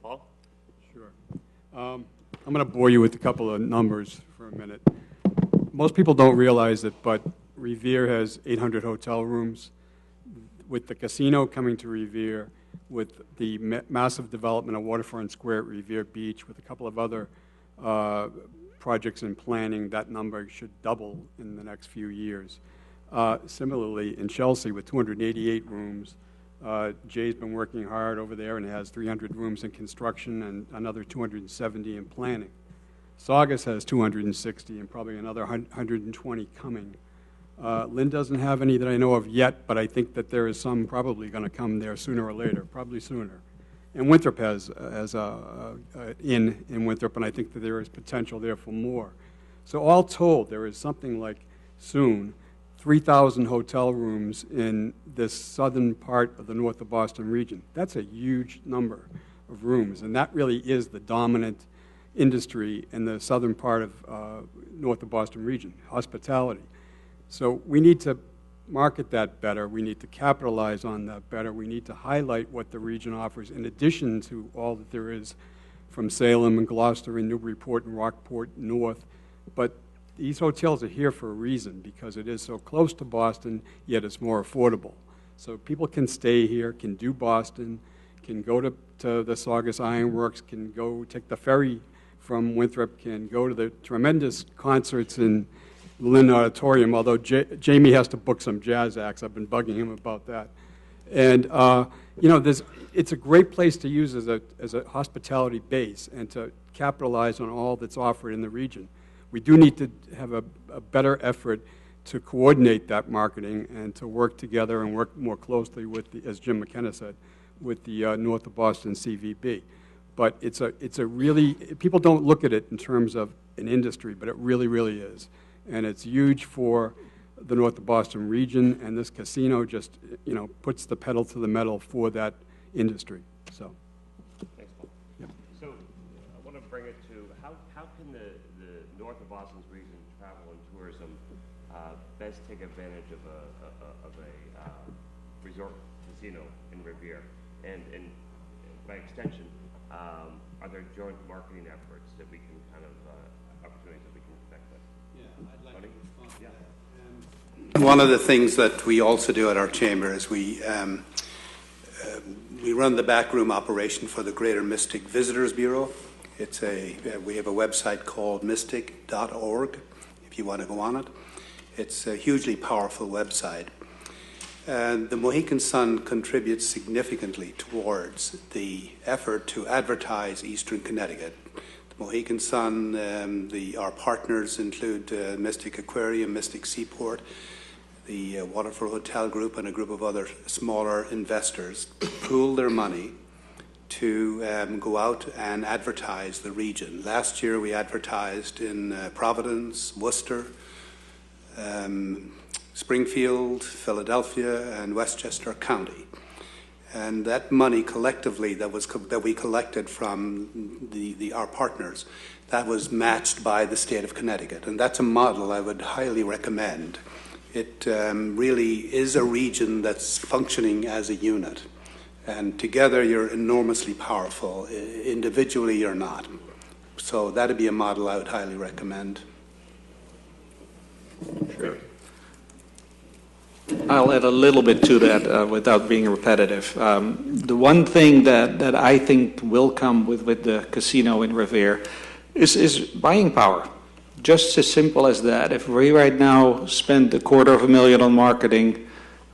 Paul? Sure. I'm going to bore you with a couple of numbers for a minute. Most people don't realize it, but Revere has 800 hotel rooms. With the casino coming to Revere, with the massive development of Waterfront Square at Revere Beach, with a couple of other projects in planning, that number should double in the next few years. Similarly, in Chelsea, with 288 rooms, Jay's been working hard over there and has 300 rooms in construction and another 270 in planning. Saugus has 260 and probably another 120 coming. Lynn doesn't have any that I know of yet, but I think that there is some probably going to come there sooner or later, probably sooner. And Winthrop has in Winthrop, and I think that there is potential there for more. So all told, there is something like soon 3,000 hotel rooms in this southern part of the north of Boston region. That's a huge number of rooms, and that really is the dominant industry in the southern part of north of Boston region, hospitality. So we need to market that better. We need to capitalize on that better. We need to highlight what the region offers in addition to all that there is from Salem and Gloucester and Newburyport and Rockport north. But these hotels are here for a reason because it is so close to Boston, yet it's more affordable. So people can stay here, can do Boston, can go to the Saugus Iron Works, can go take the ferry from Winthrop, can go to the tremendous concerts in Lynn Auditorium, although Jamie has to book some jazz acts. I've been bugging him about that. And, it's a great place to use as a hospitality base and to capitalize on all that's offered in the region. We do need to have a better effort to coordinate that marketing and to work together and work more closely with, as Jim McKenna said, with the North of Boston CVB. But it's a really, people don't look at it in terms of an industry, but it really, really is. And it's huge for the North of Boston region, and this casino just, puts the pedal to the metal for that industry. So, thanks, Paul. Yep. So, I want to bring it to how can the North of Boston's region travel and tourism best take advantage of a resort casino in Revere, and by extension, are there joint marketing efforts that we can opportunities that we can connect with? Yeah, I'd like to respond to that. One of the things that we also do at our chamber is we run the backroom operation for the Greater Mystic Visitors Bureau. We have a website called mystic.org if you want to go on it. It's a hugely powerful website. And the Mohegan Sun contributes significantly towards the effort to advertise Eastern Connecticut. The Mohegan Sun, our partners include Mystic Aquarium, Mystic Seaport, the Waterford Hotel Group, and a group of other smaller investors pool their money to go out and advertise the region. Last year we advertised in Providence, Worcester, Springfield, Philadelphia, and Westchester County. And that money collectively that we collected from our partners, that was matched by the state of Connecticut. And that's a model I would highly recommend. It really is a region that's functioning as a unit. And together you're enormously powerful. Individually you're not. So that'd be a model I would highly recommend. Sure. I'll add a little bit to that without being repetitive. The one thing that I think will come with the casino in Revere is buying power. Just as simple as that. If we right now spend $250,000 on marketing,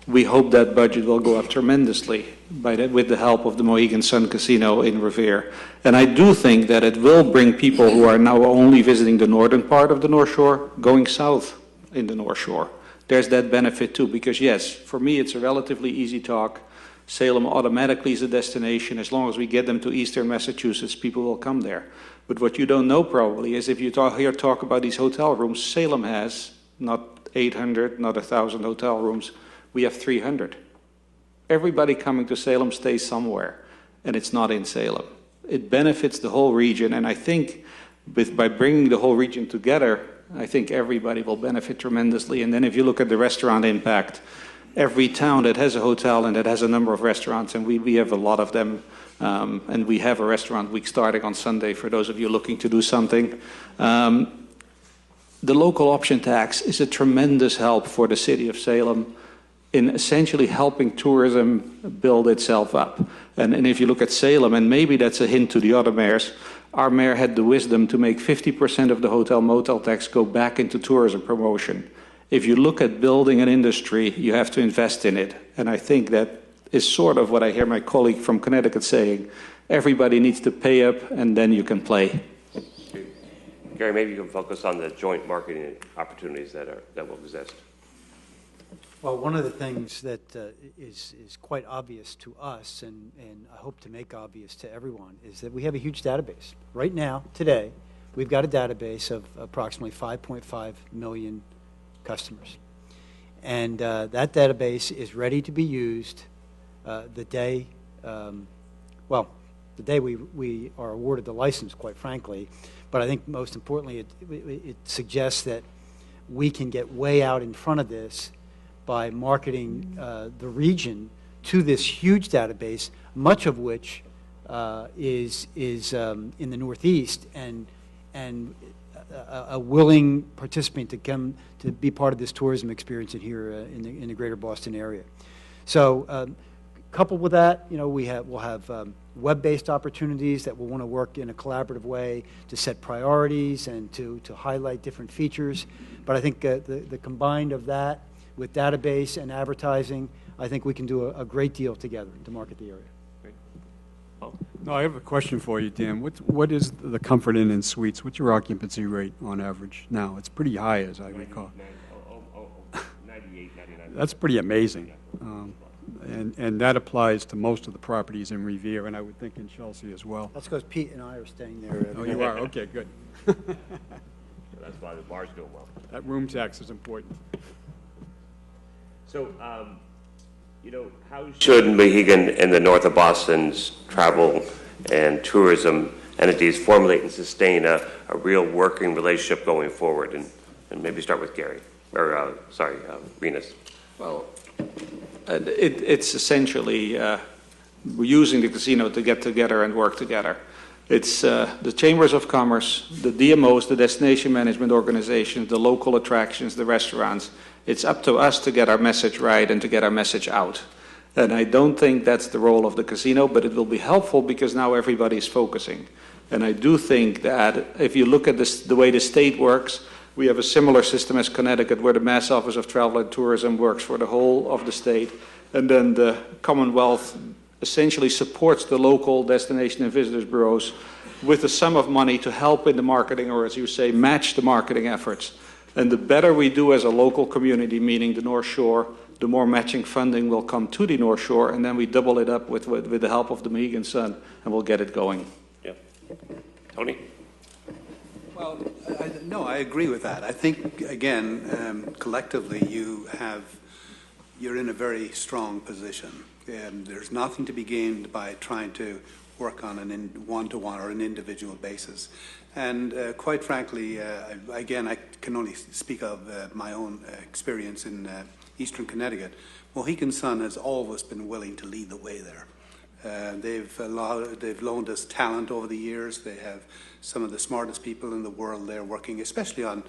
we hope that budget will go up tremendously with the help of the Mohegan Sun Casino in Revere. And I do think that it will bring people who are now only visiting the northern part of the North Shore going south in the North Shore. There's that benefit too, because yes, for me it's a relatively easy talk. Salem automatically is a destination. As long as we get them to eastern Massachusetts, people will come there. But what you don't know probably is if you talk about these hotel rooms, Salem has not 800, not 1,000 hotel rooms. We have 300. Everybody coming to Salem stays somewhere, and it's not in Salem. It benefits the whole region, and I think by bringing the whole region together, I think everybody will benefit tremendously. And then if you look at the restaurant impact, every town that has a hotel and that has a number of restaurants, and we have a lot of them, and we have a restaurant week starting on Sunday for those of you looking to do something. The local option tax is a tremendous help for the city of Salem in essentially helping tourism build itself up. And if you look at Salem, and maybe that's a hint to the other mayors, our mayor had the wisdom to make 50% of the hotel motel tax go back into tourism promotion. If you look at building an industry, you have to invest in it. And I think that is sort of what I hear my colleague from Connecticut saying. Everybody needs to pay up, and then you can play. Gary, maybe you can focus on the joint marketing opportunities that will exist. Well, one of the things that is quite obvious to us, and I hope to make obvious to everyone, is that we have a huge database. Right now, today, we've got a database of approximately 5.5 million customers. And that database is ready to be used the day we are awarded the license, quite frankly. But I think most importantly, it suggests that we can get way out in front of this by marketing the region to this huge database, much of which is in the Northeast, and a willing participant to come to be part of this tourism experience here in the greater Boston area. So coupled with that, we'll have web-based opportunities that we'll want to work in a collaborative way to set priorities and to highlight different features. But I think the combined of that with database and advertising, I think we can do a great deal together to market the area. Great. No, I have a question for you, Dan. What is the Comfort Inn and Suites? What's your occupancy rate on average now? It's pretty high, as I recall. 98, 99. That's pretty amazing. And that applies to most of the properties in Revere, and I would think in Chelsea as well. That's because Pete and I are staying there. Oh, you are? Okay, good. That's why the bar's doing well. That room tax is important. So, how should Mohegan and the north of Boston's travel and tourism entities formulate and sustain a real working relationship going forward? And maybe start with Gary, or Renus. Well, it's essentially using the casino to get together and work together. It's the Chambers of Commerce, the DMOs, the destination management organizations, the local attractions, the restaurants. It's up to us to get our message right and to get our message out. And I don't think that's the role of the casino, but it will be helpful because now everybody's focusing. And I do think that if you look at the way the state works, we have a similar system as Connecticut where the Mass Office of Travel and Tourism works for the whole of the state. And then the Commonwealth essentially supports the local destination and visitors bureaus with a sum of money to help in the marketing, or as you say, match the marketing efforts. And the better we do as a local community, meaning the North Shore, the more matching funding will come to the North Shore, and then we double it up with the help of the Mohegan Sun, and we'll get it going. Yeah. Tony? Well, no, I agree with that. I think, again, collectively, you're in a very strong position. And there's nothing to be gained by trying to work on a one-to-one or an individual basis. And quite frankly, again, I can only speak of my own experience in Eastern Connecticut. Mohegan Sun has always been willing to lead the way there. They've loaned us talent over the years. They have some of the smartest people in the world there working, especially on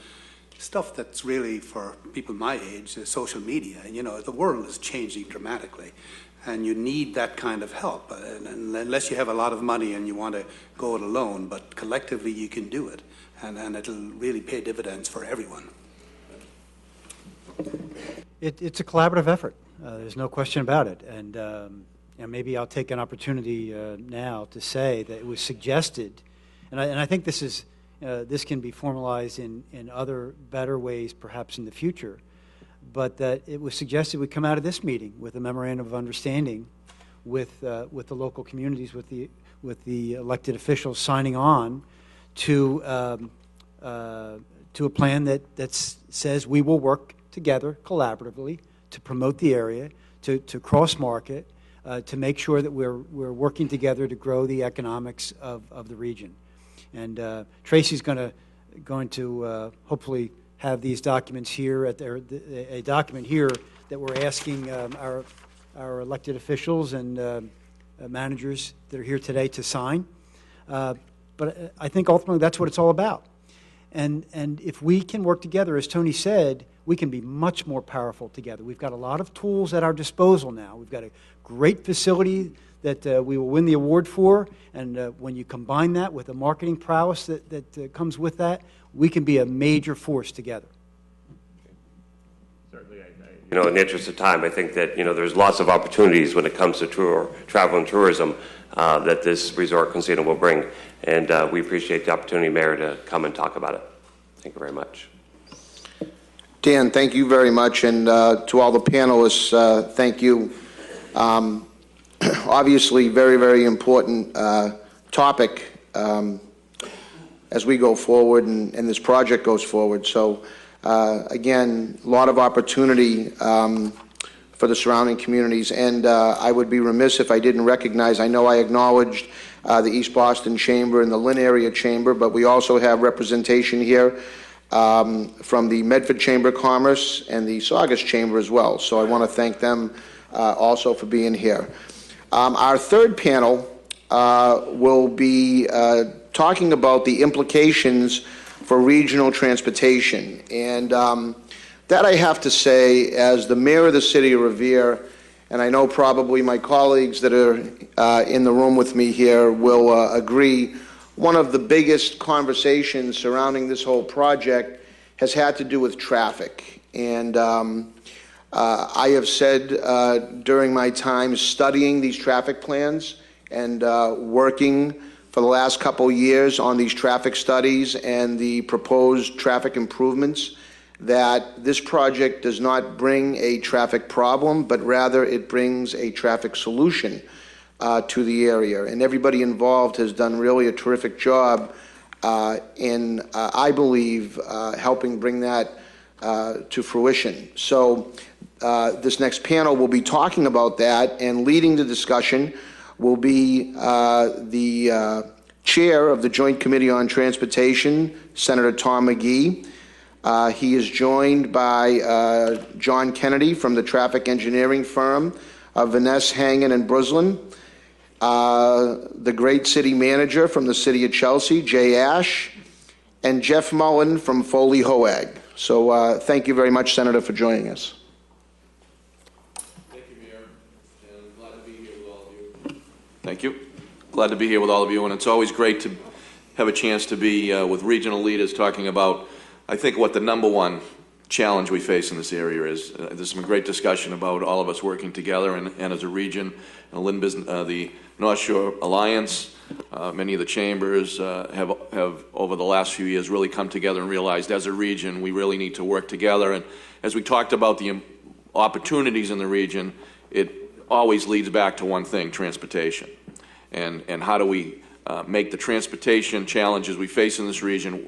stuff that's really for people my age, social media. And, you know, the world is changing dramatically, and you need that kind of help. And unless you have a lot of money and you want to go it alone, but collectively you can do it, and it'll really pay dividends for everyone. It's a collaborative effort. There's no question about it. And maybe I'll take an opportunity now to say that it was suggested, and I think this can be formalized in other better ways perhaps in the future, but that it was suggested we come out of this meeting with a memorandum of understanding with the local communities, with the elected officials signing on to a plan that says we will work together collaboratively to promote the area, to cross-market, to make sure that we're working together to grow the economics of the region. And Tracy's going to hopefully have these documents here a document here that we're asking our elected officials and managers that are here today to sign. But I think ultimately that's what it's all about. And if we can work together, as Tony said, we can be much more powerful together. We've got a lot of tools at our disposal now. We've got a great facility that we will win the award for, and when you combine that with the marketing prowess that comes with that, we can be a major force together. Certainly, in the interest of time, I think that there's lots of opportunities when it comes to travel and tourism that this resort casino will bring, and we appreciate the opportunity, Mayor, to come and talk about it. Thank you very much. Dan, thank you very much, and to all the panelists, thank you. Obviously, very, very important topic as we go forward and this project goes forward. So, again, a lot of opportunity for the surrounding communities, and I would be remiss if I didn't recognize, I know I acknowledged the East Boston Chamber and the Lynn Area Chamber, but we also have representation here from the Medford Chamber of Commerce and the Saugus Chamber as well. So I want to thank them also for being here. Our third panel will be talking about the implications for regional transportation. And that I have to say, as the mayor of the city of Revere, and I know probably my colleagues that are in the room with me here will agree, one of the biggest conversations surrounding this whole project has had to do with traffic. And I have said during my time studying these traffic plans and working for the last couple years on these traffic studies and the proposed traffic improvements, that this project does not bring a traffic problem, but rather it brings a traffic solution to the area. And everybody involved has done really a terrific job in, I believe, helping bring that to fruition. So this next panel will be talking about that, and leading the discussion will be the chair of the Joint Committee on Transportation, Senator Tom McGee. He is joined by John Kennedy from the traffic engineering firm of Vaness, Hangen, and Bruslin, the great city manager from the city of Chelsea, Jay Ash, and Jeff Mullen from Foley Hoag. So thank you very much, Senator, for joining us. Thank you, Mayor, and glad to be here with all of you. Thank you. Glad to be here with all of you, and it's always great to have a chance to be with regional leaders talking about, I think, what the number one challenge we face in this area is. There's some great discussion about all of us working together and as a region, and the North Shore Alliance, many of the chambers have over the last few years really come together and realized as a region we really need to work together. And as we talked about opportunities in the region, it always leads back to one thing: transportation. And how do we make the transportation challenges we face in this region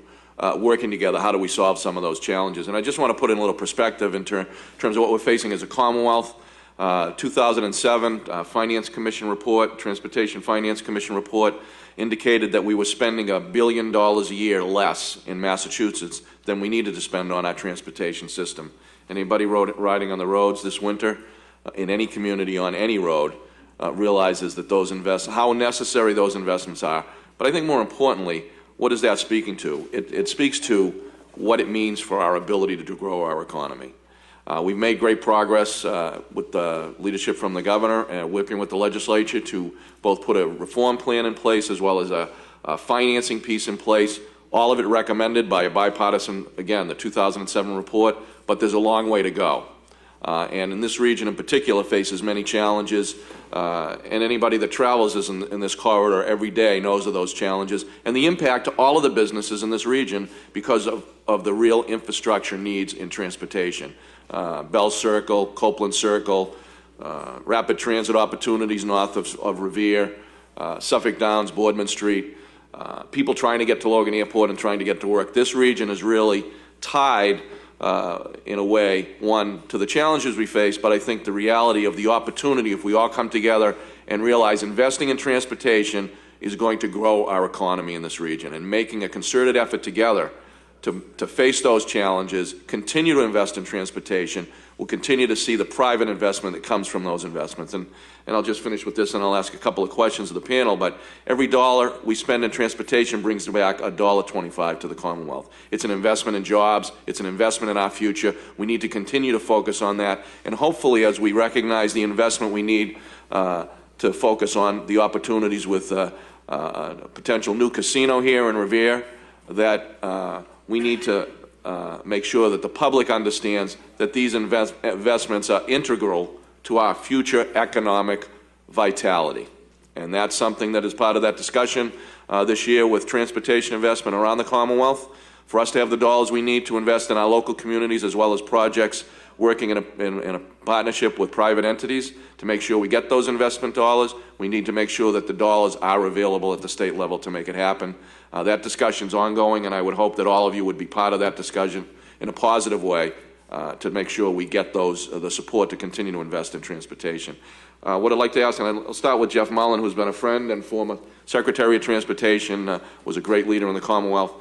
working together? How do we solve some of those challenges? And I just want to put in a little perspective in terms of what we're facing as a Commonwealth. 2007 Finance Commission report, Transportation Finance Commission report, indicated that we were spending $1 billion a year less in Massachusetts than we needed to spend on our transportation system. Anybody riding on the roads this winter, in any community on any road, realizes that how necessary those investments are. But I think more importantly, what is that speaking to? It speaks to what it means for our ability to grow our economy. We've made great progress with the leadership from the governor and working with the legislature to both put a reform plan in place as well as a financing piece in place, all of it recommended by a bipartisan, again, the 2007 report, but there's a long way to go. And in this region in particular faces many challenges, and anybody that travels in this corridor every day knows of those challenges and the impact to all of the businesses in this region because of the real infrastructure needs in transportation. Bell Circle, Copeland Circle, rapid transit opportunities north of Revere, Suffolk Downs, Boardman Street, people trying to get to Logan Airport and trying to get to work. This region is really tied in a way, one, to the challenges we face, but I think the reality of the opportunity, if we all come together and realize investing in transportation is going to grow our economy in this region, and making a concerted effort together to face those challenges, continue to invest in transportation, we'll continue to see the private investment that comes from those investments. And I'll just finish with this, and I'll ask a couple of questions of the panel, but every dollar we spend in transportation brings back $1.25 to the Commonwealth. It's an investment in jobs. It's an investment in our future. We need to continue to focus on that, and hopefully as we recognize the investment we need to focus on the opportunities with a potential new casino here in Revere, that we need to make sure that the public understands that these investments are integral to our future economic vitality. And that's something that is part of that discussion this year with transportation investment around the Commonwealth. For us to have the dollars we need to invest in our local communities as well as projects working in a partnership with private entities to make sure we get those investment dollars, we need to make sure that the dollars are available at the state level to make it happen. That discussion's ongoing, and I would hope that all of you would be part of that discussion in a positive way to make sure we get the support to continue to invest in transportation. What I'd like to ask, and I'll start with Jeff Mullen, who's been a friend and former Secretary of Transportation, was a great leader in the Commonwealth.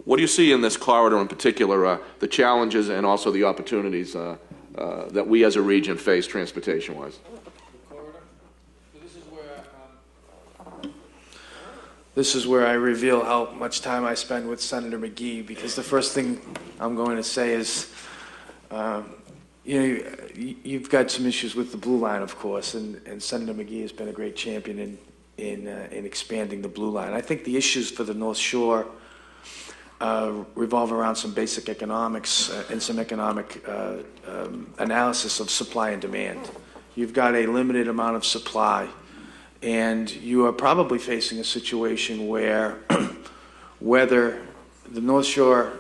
What do you see in this corridor in particular, the challenges and also the opportunities that we as a region face transportation-wise? This is where I reveal how much time I spend with Senator McGee, because the first thing I'm going to say is, you've got some issues with the Blue Line, of course, and Senator McGee has been a great champion in expanding the Blue Line. I think the issues for the North Shore revolve around some basic economics and some economic analysis of supply and demand. You've got a limited amount of supply, and you are probably facing a situation where whether the North Shore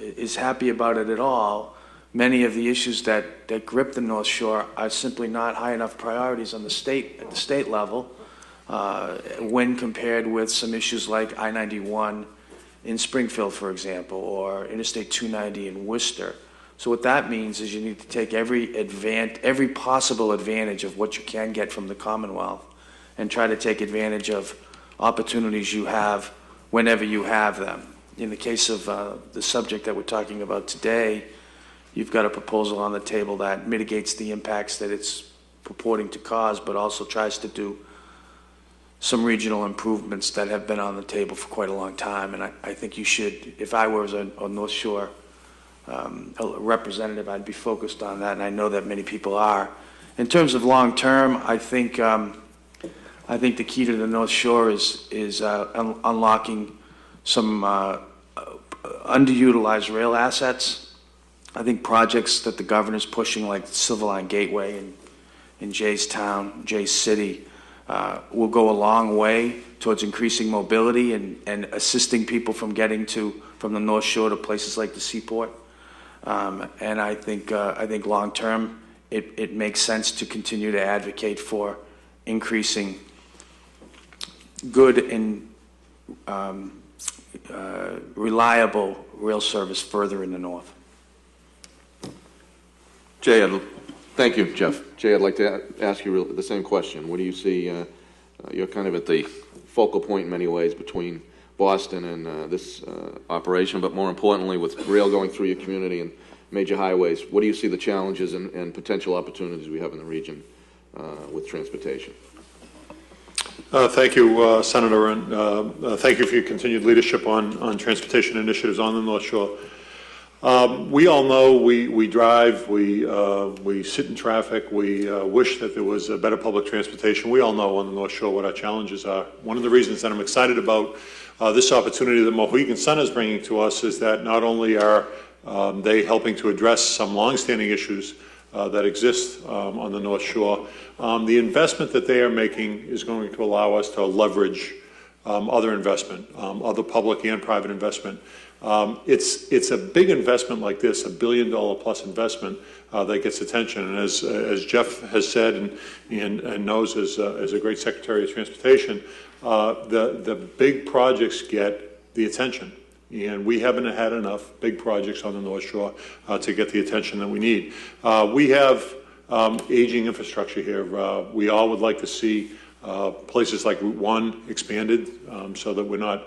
is happy about it at all, many of the issues that grip the North Shore are simply not high enough priorities on at the state level when compared with some issues like I-91 in Springfield, for example, or Interstate 290 in Worcester. So what that means is you need to take every possible advantage of what you can get from the Commonwealth and try to take advantage of opportunities you have whenever you have them. In the case of the subject that we're talking about today, you've got a proposal on the table that mitigates the impacts that it's purporting to cause, but also tries to do some regional improvements that have been on the table for quite a long time. And I think you should, if I were a North Shore a representative, I'd be focused on that, and I know that many people are. In terms of long term, I think the key to the North Shore is unlocking some underutilized rail assets. I think projects that the governor's pushing, like the Silver Line Gateway in Jay's Town, Jay's City, will go a long way towards increasing mobility and assisting people from getting from the North Shore to places like the Seaport. And I think long-term, it makes sense to continue to advocate for increasing good and reliable rail service further in the north. Jay, thank you, Jeff. Jay, I'd like to ask you the same question. What do you see? You're kind of at the focal point in many ways between Boston and this operation, but more importantly, with rail going through your community and major highways, what do you see the challenges and potential opportunities we have in the region with transportation? Thank you, Senator, and thank you for your continued leadership on transportation initiatives on the North Shore. We all know we drive, we sit in traffic, we wish that there was a better public transportation. We all know on the North Shore what our challenges are. One of the reasons that I'm excited about this opportunity that Mohegan Sun is bringing to us is that not only are they helping to address some longstanding issues that exist on the North Shore, the investment that they are making is going to allow us to leverage other investment, other public and private investment. It's a big investment like this, $1 billion plus investment that gets attention. And as Jeff has said and knows as a great Secretary of Transportation, the big projects get the attention. And we haven't had enough big projects on the North Shore to get the attention that we need. We have aging infrastructure here. We all would like to see places like Route 1 expanded so that we're not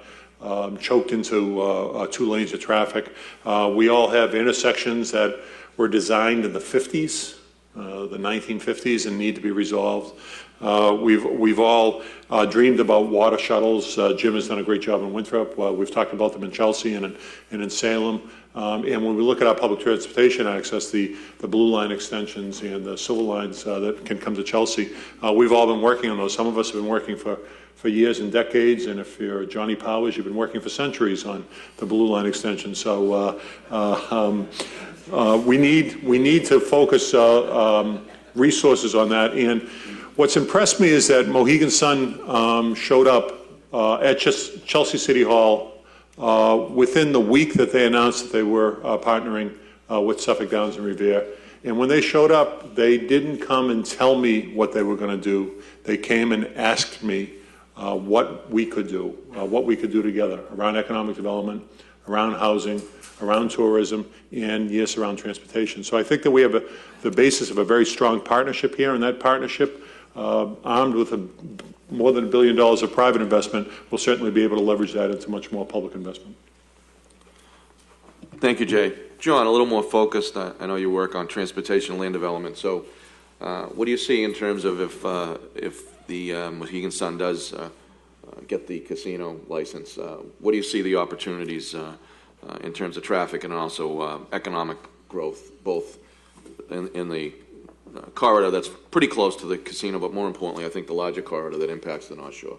choked into 2 lanes of traffic. We all have intersections that were designed in the 50s, the 1950s, and need to be resolved. We've all dreamed about water shuttles. Jim has done a great job in Winthrop. We've talked about them in Chelsea and in Salem. And when we look at our public transportation access, the Blue Line extensions and the Silver Lines that can come to Chelsea, we've all been working on those. Some of us have been working for years and decades, and if you're Johnny Powers, you've been working for centuries on the Blue Line extension. So we need to focus resources on that. And what's impressed me is that Mohegan Sun showed up at Chelsea City Hall within the week that they announced that they were partnering with Suffolk Downs and Revere. And when they showed up, they didn't come and tell me what they were going to do. They came and asked me what we could do together around economic development, around housing, around tourism, and yes, around transportation. So I think that we have the basis of a very strong partnership here, and that partnership, armed with more than $1 billion of private investment, will certainly be able to leverage that into much more public investment. Thank you, Jay. John, a little more focused. I know you work on transportation and land development. So what do you see in terms of if the Mohegan Sun does get the casino license? What do you see the opportunities in terms of traffic and also economic growth, both in the corridor that's pretty close to the casino, but more importantly, I think the larger corridor that impacts the North Shore?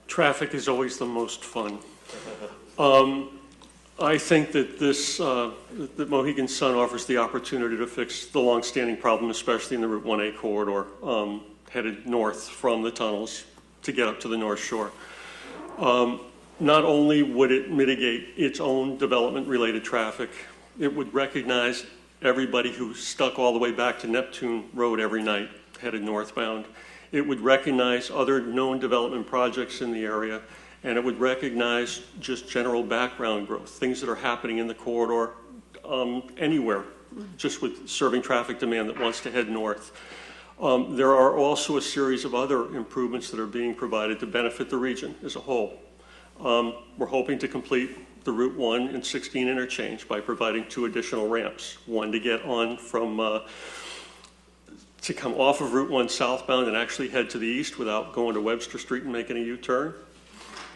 Traffic is always the most fun. I think that that Mohegan Sun offers the opportunity to fix the longstanding problem, especially in the Route 1A corridor, headed north from the tunnels to get up to the North Shore. Not only would it mitigate its own development-related traffic, it would recognize everybody who's stuck all the way back to Neptune Road every night, headed northbound. It would recognize other known development projects in the area, and it would recognize just general background growth, things that are happening in the corridor anywhere, just with serving traffic demand that wants to head north. There are also a series of other improvements that are being provided to benefit the region as a whole. We're hoping to complete the Route 1 and 16 interchange by providing 2 additional ramps, one to get on from to come off of Route 1 southbound and actually head to the east without going to Webster Street and making a U-turn.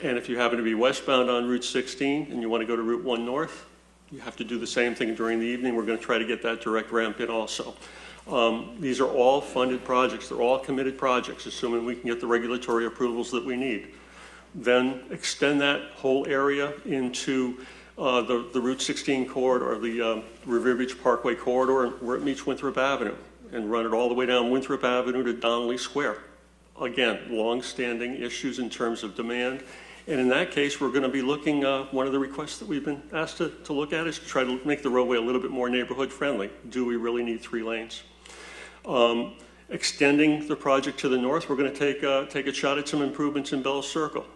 And if you happen to be westbound on Route 16 and you want to go to Route 1 north, you have to do the same thing during the evening. We're going to try to get that direct ramp in also. These are all funded projects. They're all committed projects, assuming we can get the regulatory approvals that we need. Then extend that whole area into the Route 16 corridor, the Revere Beach Parkway corridor, where it meets Winthrop Avenue, and run it all the way down Winthrop Avenue to Donnelly Square. Again, long-standing issues in terms of demand And in that case, we're going to be looking, one of the requests that we've been asked to look at is to try to make the roadway a little bit more neighborhood friendly. Do we really need 3 lanes? Extending the project to the north, we're going to take a shot at some improvements in Bell Circle.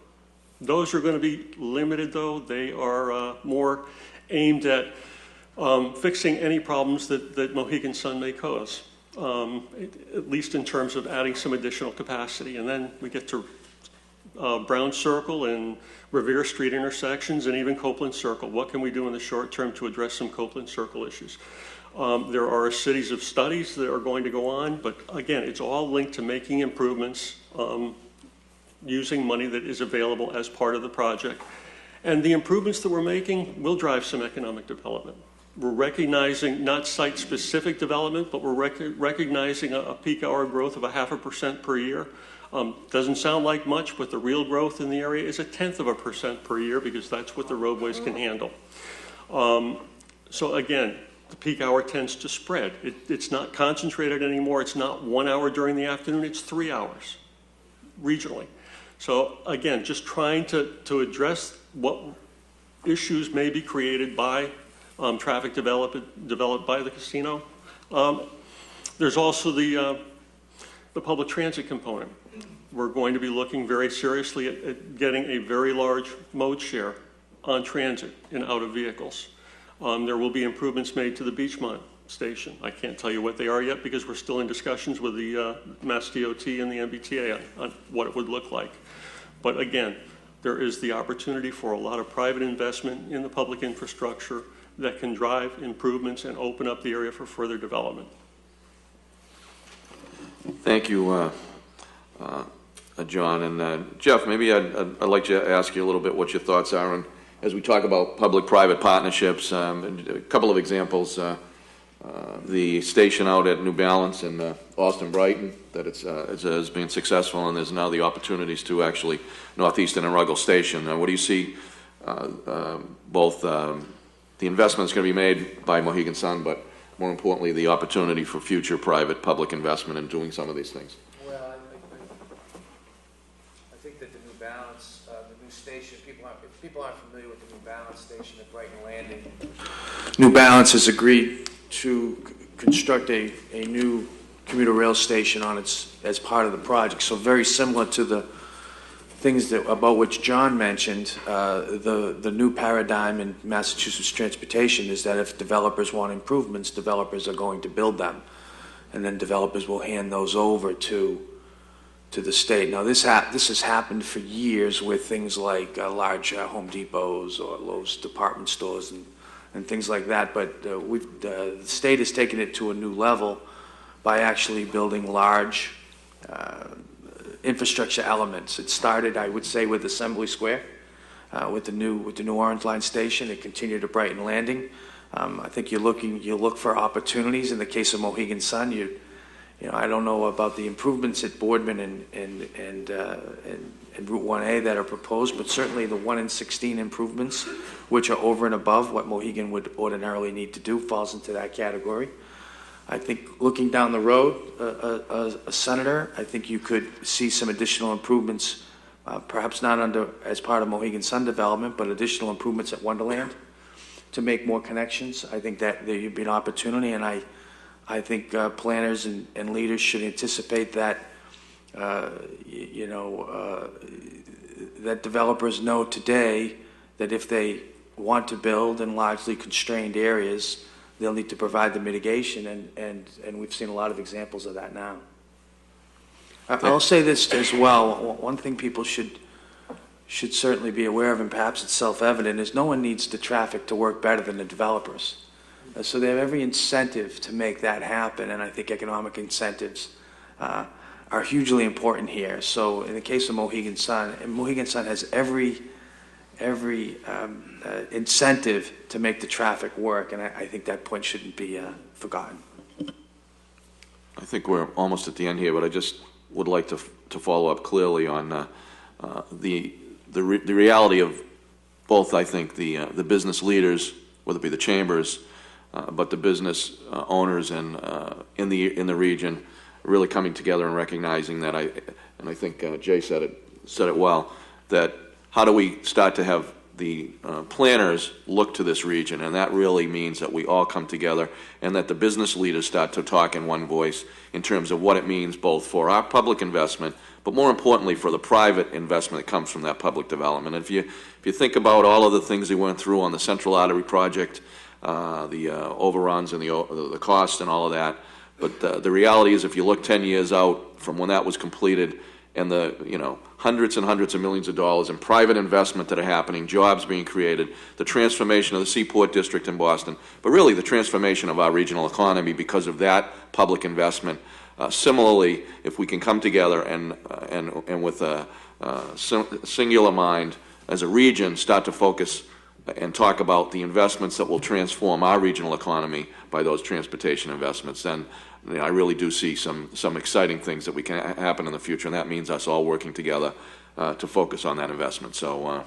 Those are going to be limited, though. They are more aimed at fixing any problems that Mohegan Sun may cause, at least in terms of adding some additional capacity. And then we get to Brown Circle and Revere Street intersections and even Copeland Circle. What can we do in the short term to address some Copeland Circle issues? There are a series of studies that are going to go on, but again, it's all linked to making improvements using money that is available as part of the project. And the improvements that we're making will drive some economic development. We're recognizing not site-specific development, but we're recognizing a peak hour growth of 0.5% per year. Doesn't sound like much, but the real growth in the area is 0.1% per year because that's what the roadways can handle. So again, the peak hour tends to spread. It's not concentrated anymore. It's not 1 hour during the afternoon. It's 3 hours regionally. So again, just trying to address what issues may be created by traffic developed by the casino. There's also the public transit component. We're going to be looking very seriously at getting a very large mode share on transit and out of vehicles. There will be improvements made to the Beachmont station. I can't tell you what they are yet because we're still in discussions with the Mass DOT and the MBTA on what it would look like. But again, there is the opportunity for a lot of private investment in the public infrastructure that can drive improvements and open up the area for further development. Thank you, John. And Jeff, maybe I'd like to ask you a little bit what your thoughts are on, as we talk about public-private partnerships, a couple of examples. The station out at New Balance in Austin Brighton, that has been successful, and there's now the opportunities to actually Northeastern and Ruggles Station. What do you see both the investments going to be made by Mohegan Sun, but more importantly, the opportunity for future private-public investment in doing some of these things? Well, I think that the New Balance, the new station, if people aren't familiar with the New Balance station at Brighton Landing, New Balance has agreed to construct a new commuter rail station as part of the project. So very similar to the things about which John mentioned, the new paradigm in Massachusetts transportation is that if developers want improvements, developers are going to build them, and then developers will hand those over to the state. Now this has happened for years with things like large Home Depots or Lowe's department stores and things like that, but the state has taken it to a new level by actually building large infrastructure elements. It started, I would say, with Assembly Square, with the new Orange Line station. It continued to Brighton Landing. I think you look for opportunities. In the case of Mohegan Sun, I don't know about the improvements at Boardman and Route 1A that are proposed, but certainly the 1 in 16 improvements, which are over and above what Mohegan would ordinarily need to do, falls into that category. I think looking down the road, a senator, I think you could see some additional improvements, perhaps not as part of Mohegan Sun development, but additional improvements at Wonderland to make more connections. I think that there would be an opportunity, and I think planners and leaders should anticipate that, that developers know today that if they want to build in largely constrained areas, they'll need to provide the mitigation, and we've seen a lot of examples of that now. I'll say this as well. One thing people should certainly be aware of, and perhaps it's self-evident, is no one needs the traffic to work better than the developers. So they have every incentive to make that happen, and I think economic incentives are hugely important here. So in the case of Mohegan Sun, and Mohegan Sun has every incentive to make the traffic work, and I think that point shouldn't be forgotten. I think we're almost at the end here, but I just would like to follow up clearly on the reality of both. I think the business leaders, whether it be the chambers, but the business owners and in the region, really coming together and recognizing that I think Jay said it well, that how do we start to have the planners look to this region? And that really means that we all come together and that the business leaders start to talk in one voice in terms of what it means both for our public investment, but more importantly for the private investment that comes from that public development. And if you think about all of the things they went through on the Central Artery project, the overruns and the cost and all of that, but the reality is if you look 10 years out from when that was completed, and the hundreds and hundreds of millions of dollars in private investment that are happening, jobs being created, the transformation of the Seaport District in Boston, but really the transformation of our regional economy because of that public investment. Similarly, if we can come together and with a singular mind as a region start to focus and talk about the investments that will transform our regional economy by those transportation investments, then I really do see some exciting things that we can happen in the future, and that means us all working together to focus on that investment. So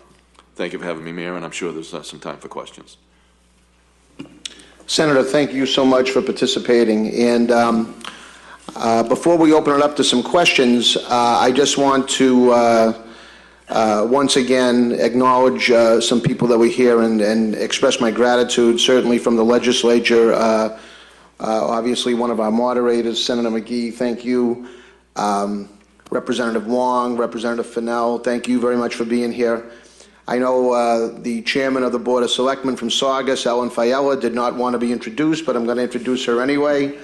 thank you for having me, Mayor, and I'm sure there's some time for questions. Senator, thank you so much for participating. And before we open it up to some questions, I just want to once again acknowledge some people that were here and express my gratitude, certainly from the legislature. Obviously, one of our moderators, Senator McGee, thank you. Representative Wong, Representative Fennell, thank you very much for being here. I know the chairman of the Board of Selectmen from Saugus, Ellen Fiella, did not want to be introduced, but I'm going to introduce her anyway.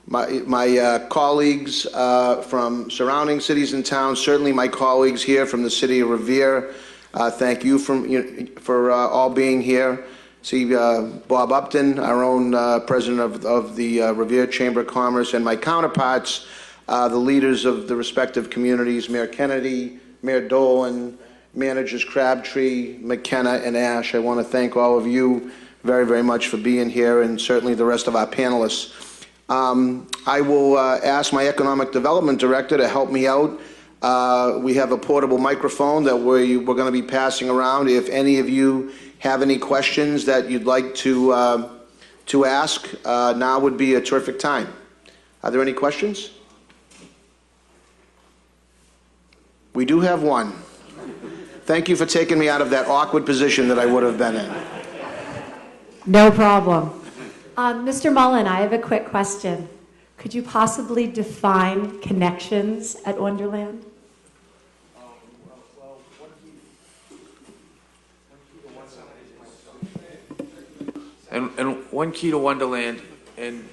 My colleagues from surrounding cities and towns, certainly my colleagues here from the city of Revere, thank you for all being here. See Bob Upton, our own president of the Revere Chamber of Commerce, and my counterparts, the leaders of the respective communities, Mayor Kennedy, Mayor Dolan, Managers Crabtree, McKenna, and Ash. I want to thank all of you very, very much for being here, and certainly the rest of our panelists. I will ask my Economic Development Director to help me out. We have a portable microphone that we're going to be passing around. If any of you have any questions that you'd like to ask, now would be a terrific time. Are there any questions? We do have one. Thank you for taking me out of that awkward position that I would have been in. No problem. Mr. Mullen, I have a quick question. Could you possibly define connections at Wonderland? And one key to Wonderland and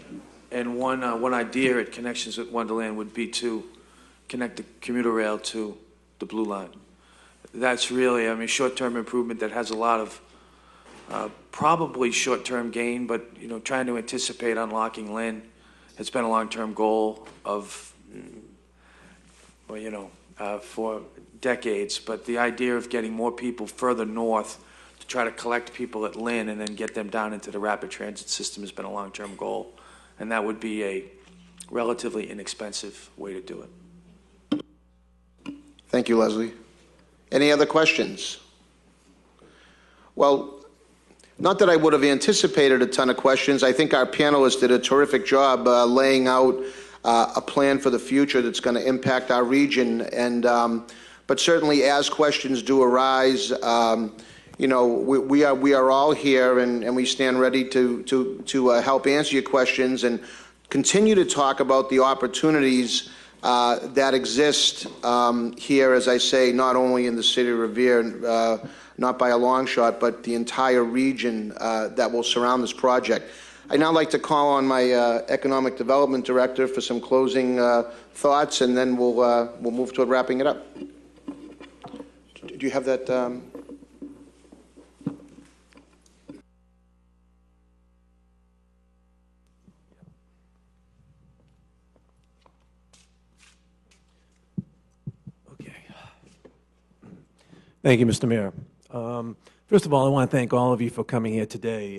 one idea at Connections at Wonderland would be to connect the commuter rail to the Blue Line. That's really, short-term improvement that has a lot of probably short-term gain, but trying to anticipate unlocking Lynn has been a long-term goal of, for decades. But the idea of getting more people further north to try to collect people at Lynn and then get them down into the rapid transit system has been a long-term goal, and that would be a relatively inexpensive way to do it. Thank you, Leslie. Any other questions? Well, not that I would have anticipated a ton of questions. I think our panelists did a terrific job laying out a plan for the future that's going to impact our region. And but certainly, as questions do arise, we are all here, and we stand ready to help answer your questions and continue to talk about the opportunities that exist here, as I say, not only in the city of Revere, not by a long shot, but the entire region that will surround this project. I'd now like to call on my Economic Development Director for some closing thoughts, and then we'll move toward wrapping it up. Do you have that? Thank you, Mr. Mayor. First of all, I want to thank all of you for coming here today.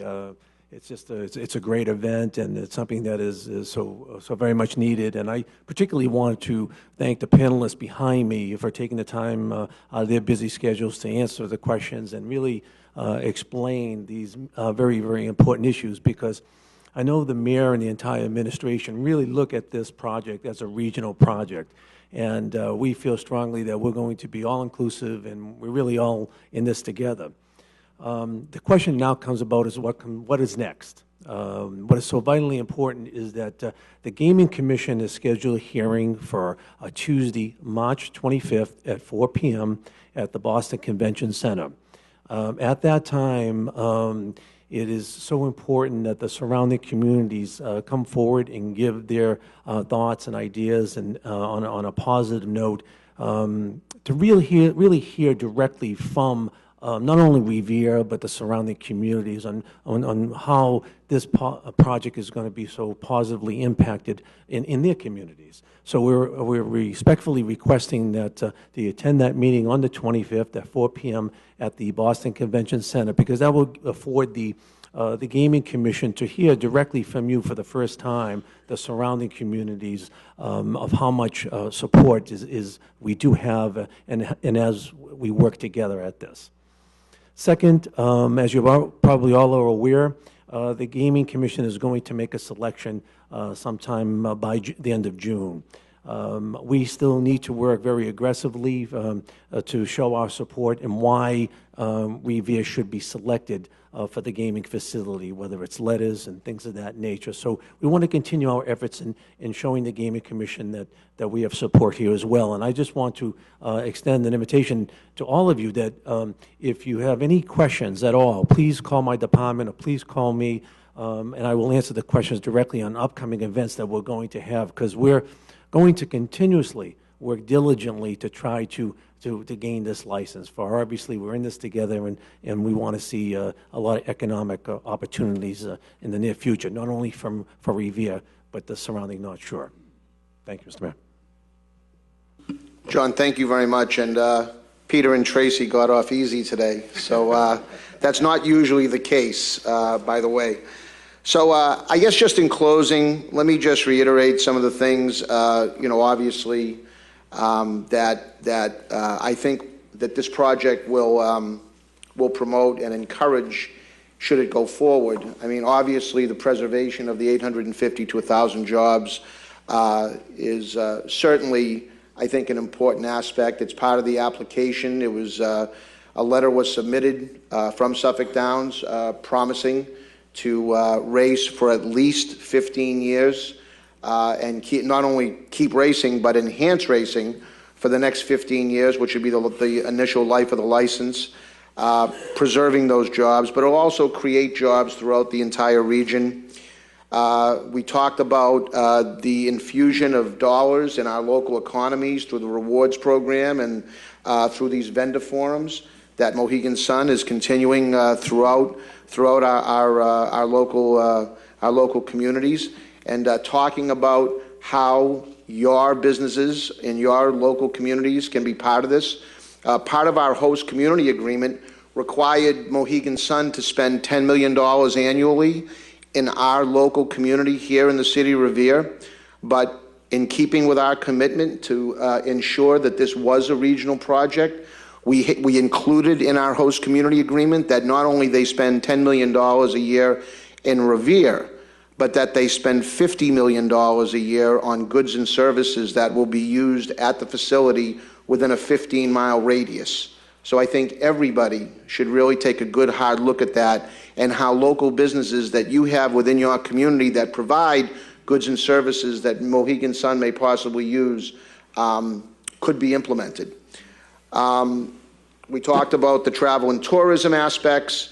It's just it's a great event, and it's something that is so very much needed. And I particularly want to thank the panelists behind me for taking the time out of their busy schedules to answer the questions and really explain these very, very important issues, because I know the mayor and the entire administration really look at this project as a regional project. And we feel strongly that we're going to be all-inclusive and we're really all in this together. The question now comes about is what is next? What is so vitally important is that the Gaming Commission has scheduled a hearing for Tuesday, March 25th at 4 p.m. at the Boston Convention Center. At that time, it is so important that the surrounding communities come forward and give their thoughts and ideas, and on a positive note, to really hear directly from not only Revere but the surrounding communities on how this project is going to be so positively impacted in their communities. So we're respectfully requesting that they attend that meeting on the 25th at 4 p.m. at the Boston Convention Center, because that will afford the Gaming Commission to hear directly from you for the first time the surrounding communities of how much support is we do have, and as we work together at this. Second, as you probably all are aware, the Gaming Commission is going to make a selection sometime by the end of June. We still need to work very aggressively to show our support and why Revere should be selected for the gaming facility, whether it's letters and things of that nature. So we want to continue our efforts in showing the Gaming Commission that we have support here as well. And I just want to extend an invitation to all of you that if you have any questions at all, please call my department or please call me, and I will answer the questions directly on upcoming events that we're going to have, because we're going to continuously work diligently to try to gain this license. For obviously, we're in this together, and we want to see a lot of economic opportunities in the near future, not only for Revere, but the surrounding North Shore. Thank you, Mr. Mayor. John, thank you very much. And Peter and Tracy got off easy today, so that's not usually the case, by the way. So I guess just in closing, let me just reiterate some of the things, obviously, that I think that this project will promote and encourage should it go forward. I mean, obviously, the preservation of the 850 to 1,000 jobs is certainly, I think, an important aspect. It's part of the application. It was a letter was submitted from Suffolk Downs promising to race for at least 15 years and not only keep racing, but enhance racing for the next 15 years, which would be the initial life of the license, preserving those jobs, but it'll also create jobs throughout the entire region. We talked about the infusion of dollars in our local economies through the rewards program and through these vendor forums that Mohegan Sun is continuing throughout our local communities, and talking about how your businesses in your local communities can be part of this. Part of our host community agreement required Mohegan Sun to spend $10 million annually in our local community here in the city of Revere, but in keeping with our commitment to ensure that this was a regional project, we included in our host community agreement that not only they spend $10 million a year in Revere, but that they spend $50 million a year on goods and services that will be used at the facility within a 15-mile radius. So I think everybody should really take a good hard look at that and how local businesses that you have within your community that provide goods and services that Mohegan Sun may possibly use could be implemented. We talked about the travel and tourism aspects.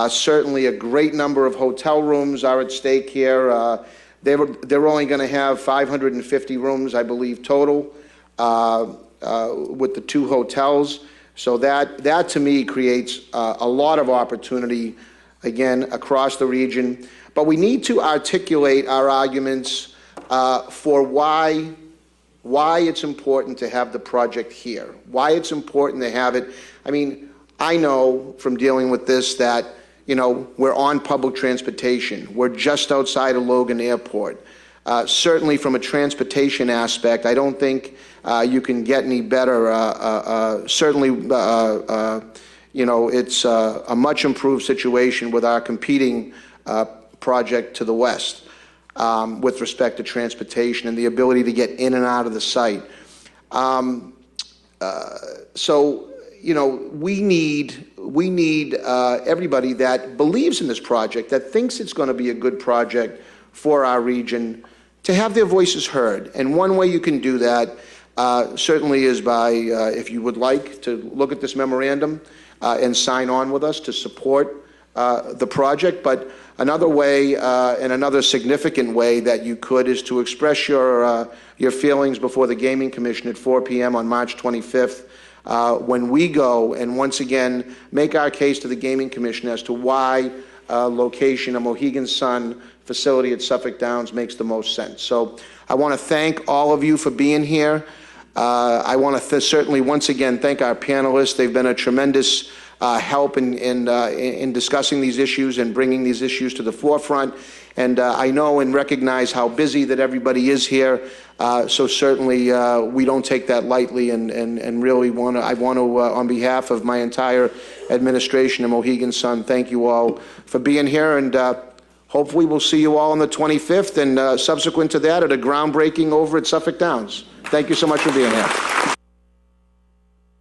Certainly a great number of hotel rooms are at stake here. They're only going to have 550 rooms, I believe, total with the 2 hotels. So that to me creates a lot of opportunity, again, across the region. But we need to articulate our arguments for why it's important to have the project here, why it's important to have it. I mean, I know from dealing with this that, we're on public transportation. We're just outside of Logan Airport. Certainly from a transportation aspect, I don't think you can get any better. Certainly, it's a much improved situation with our competing project to the west with respect to transportation and the ability to get in and out of the site. So, you know, we need everybody that believes in this project, that thinks it's going to be a good project for our region, to have their voices heard. And one way you can do that certainly is by, if you would like, to look at this memorandum and sign on with us to support the project. But another way, and another significant way that you could, is to express your feelings before the Gaming Commission at 4 p.m. on March 25th, when we go and once again make our case to the Gaming Commission as to why location, a Mohegan Sun facility at Suffolk Downs, makes the most sense. So I want to thank all of you for being here. I want to certainly once again thank our panelists. They've been a tremendous help in discussing these issues and bringing these issues to the forefront. And I know and recognize how busy that everybody is here. So certainly we don't take that lightly, and really I want to, on behalf of my entire administration and Mohegan Sun, thank you all for being here. And hopefully we'll see you all on the 25th, and subsequent to that at a groundbreaking over at Suffolk Downs. Thank you so much for being here.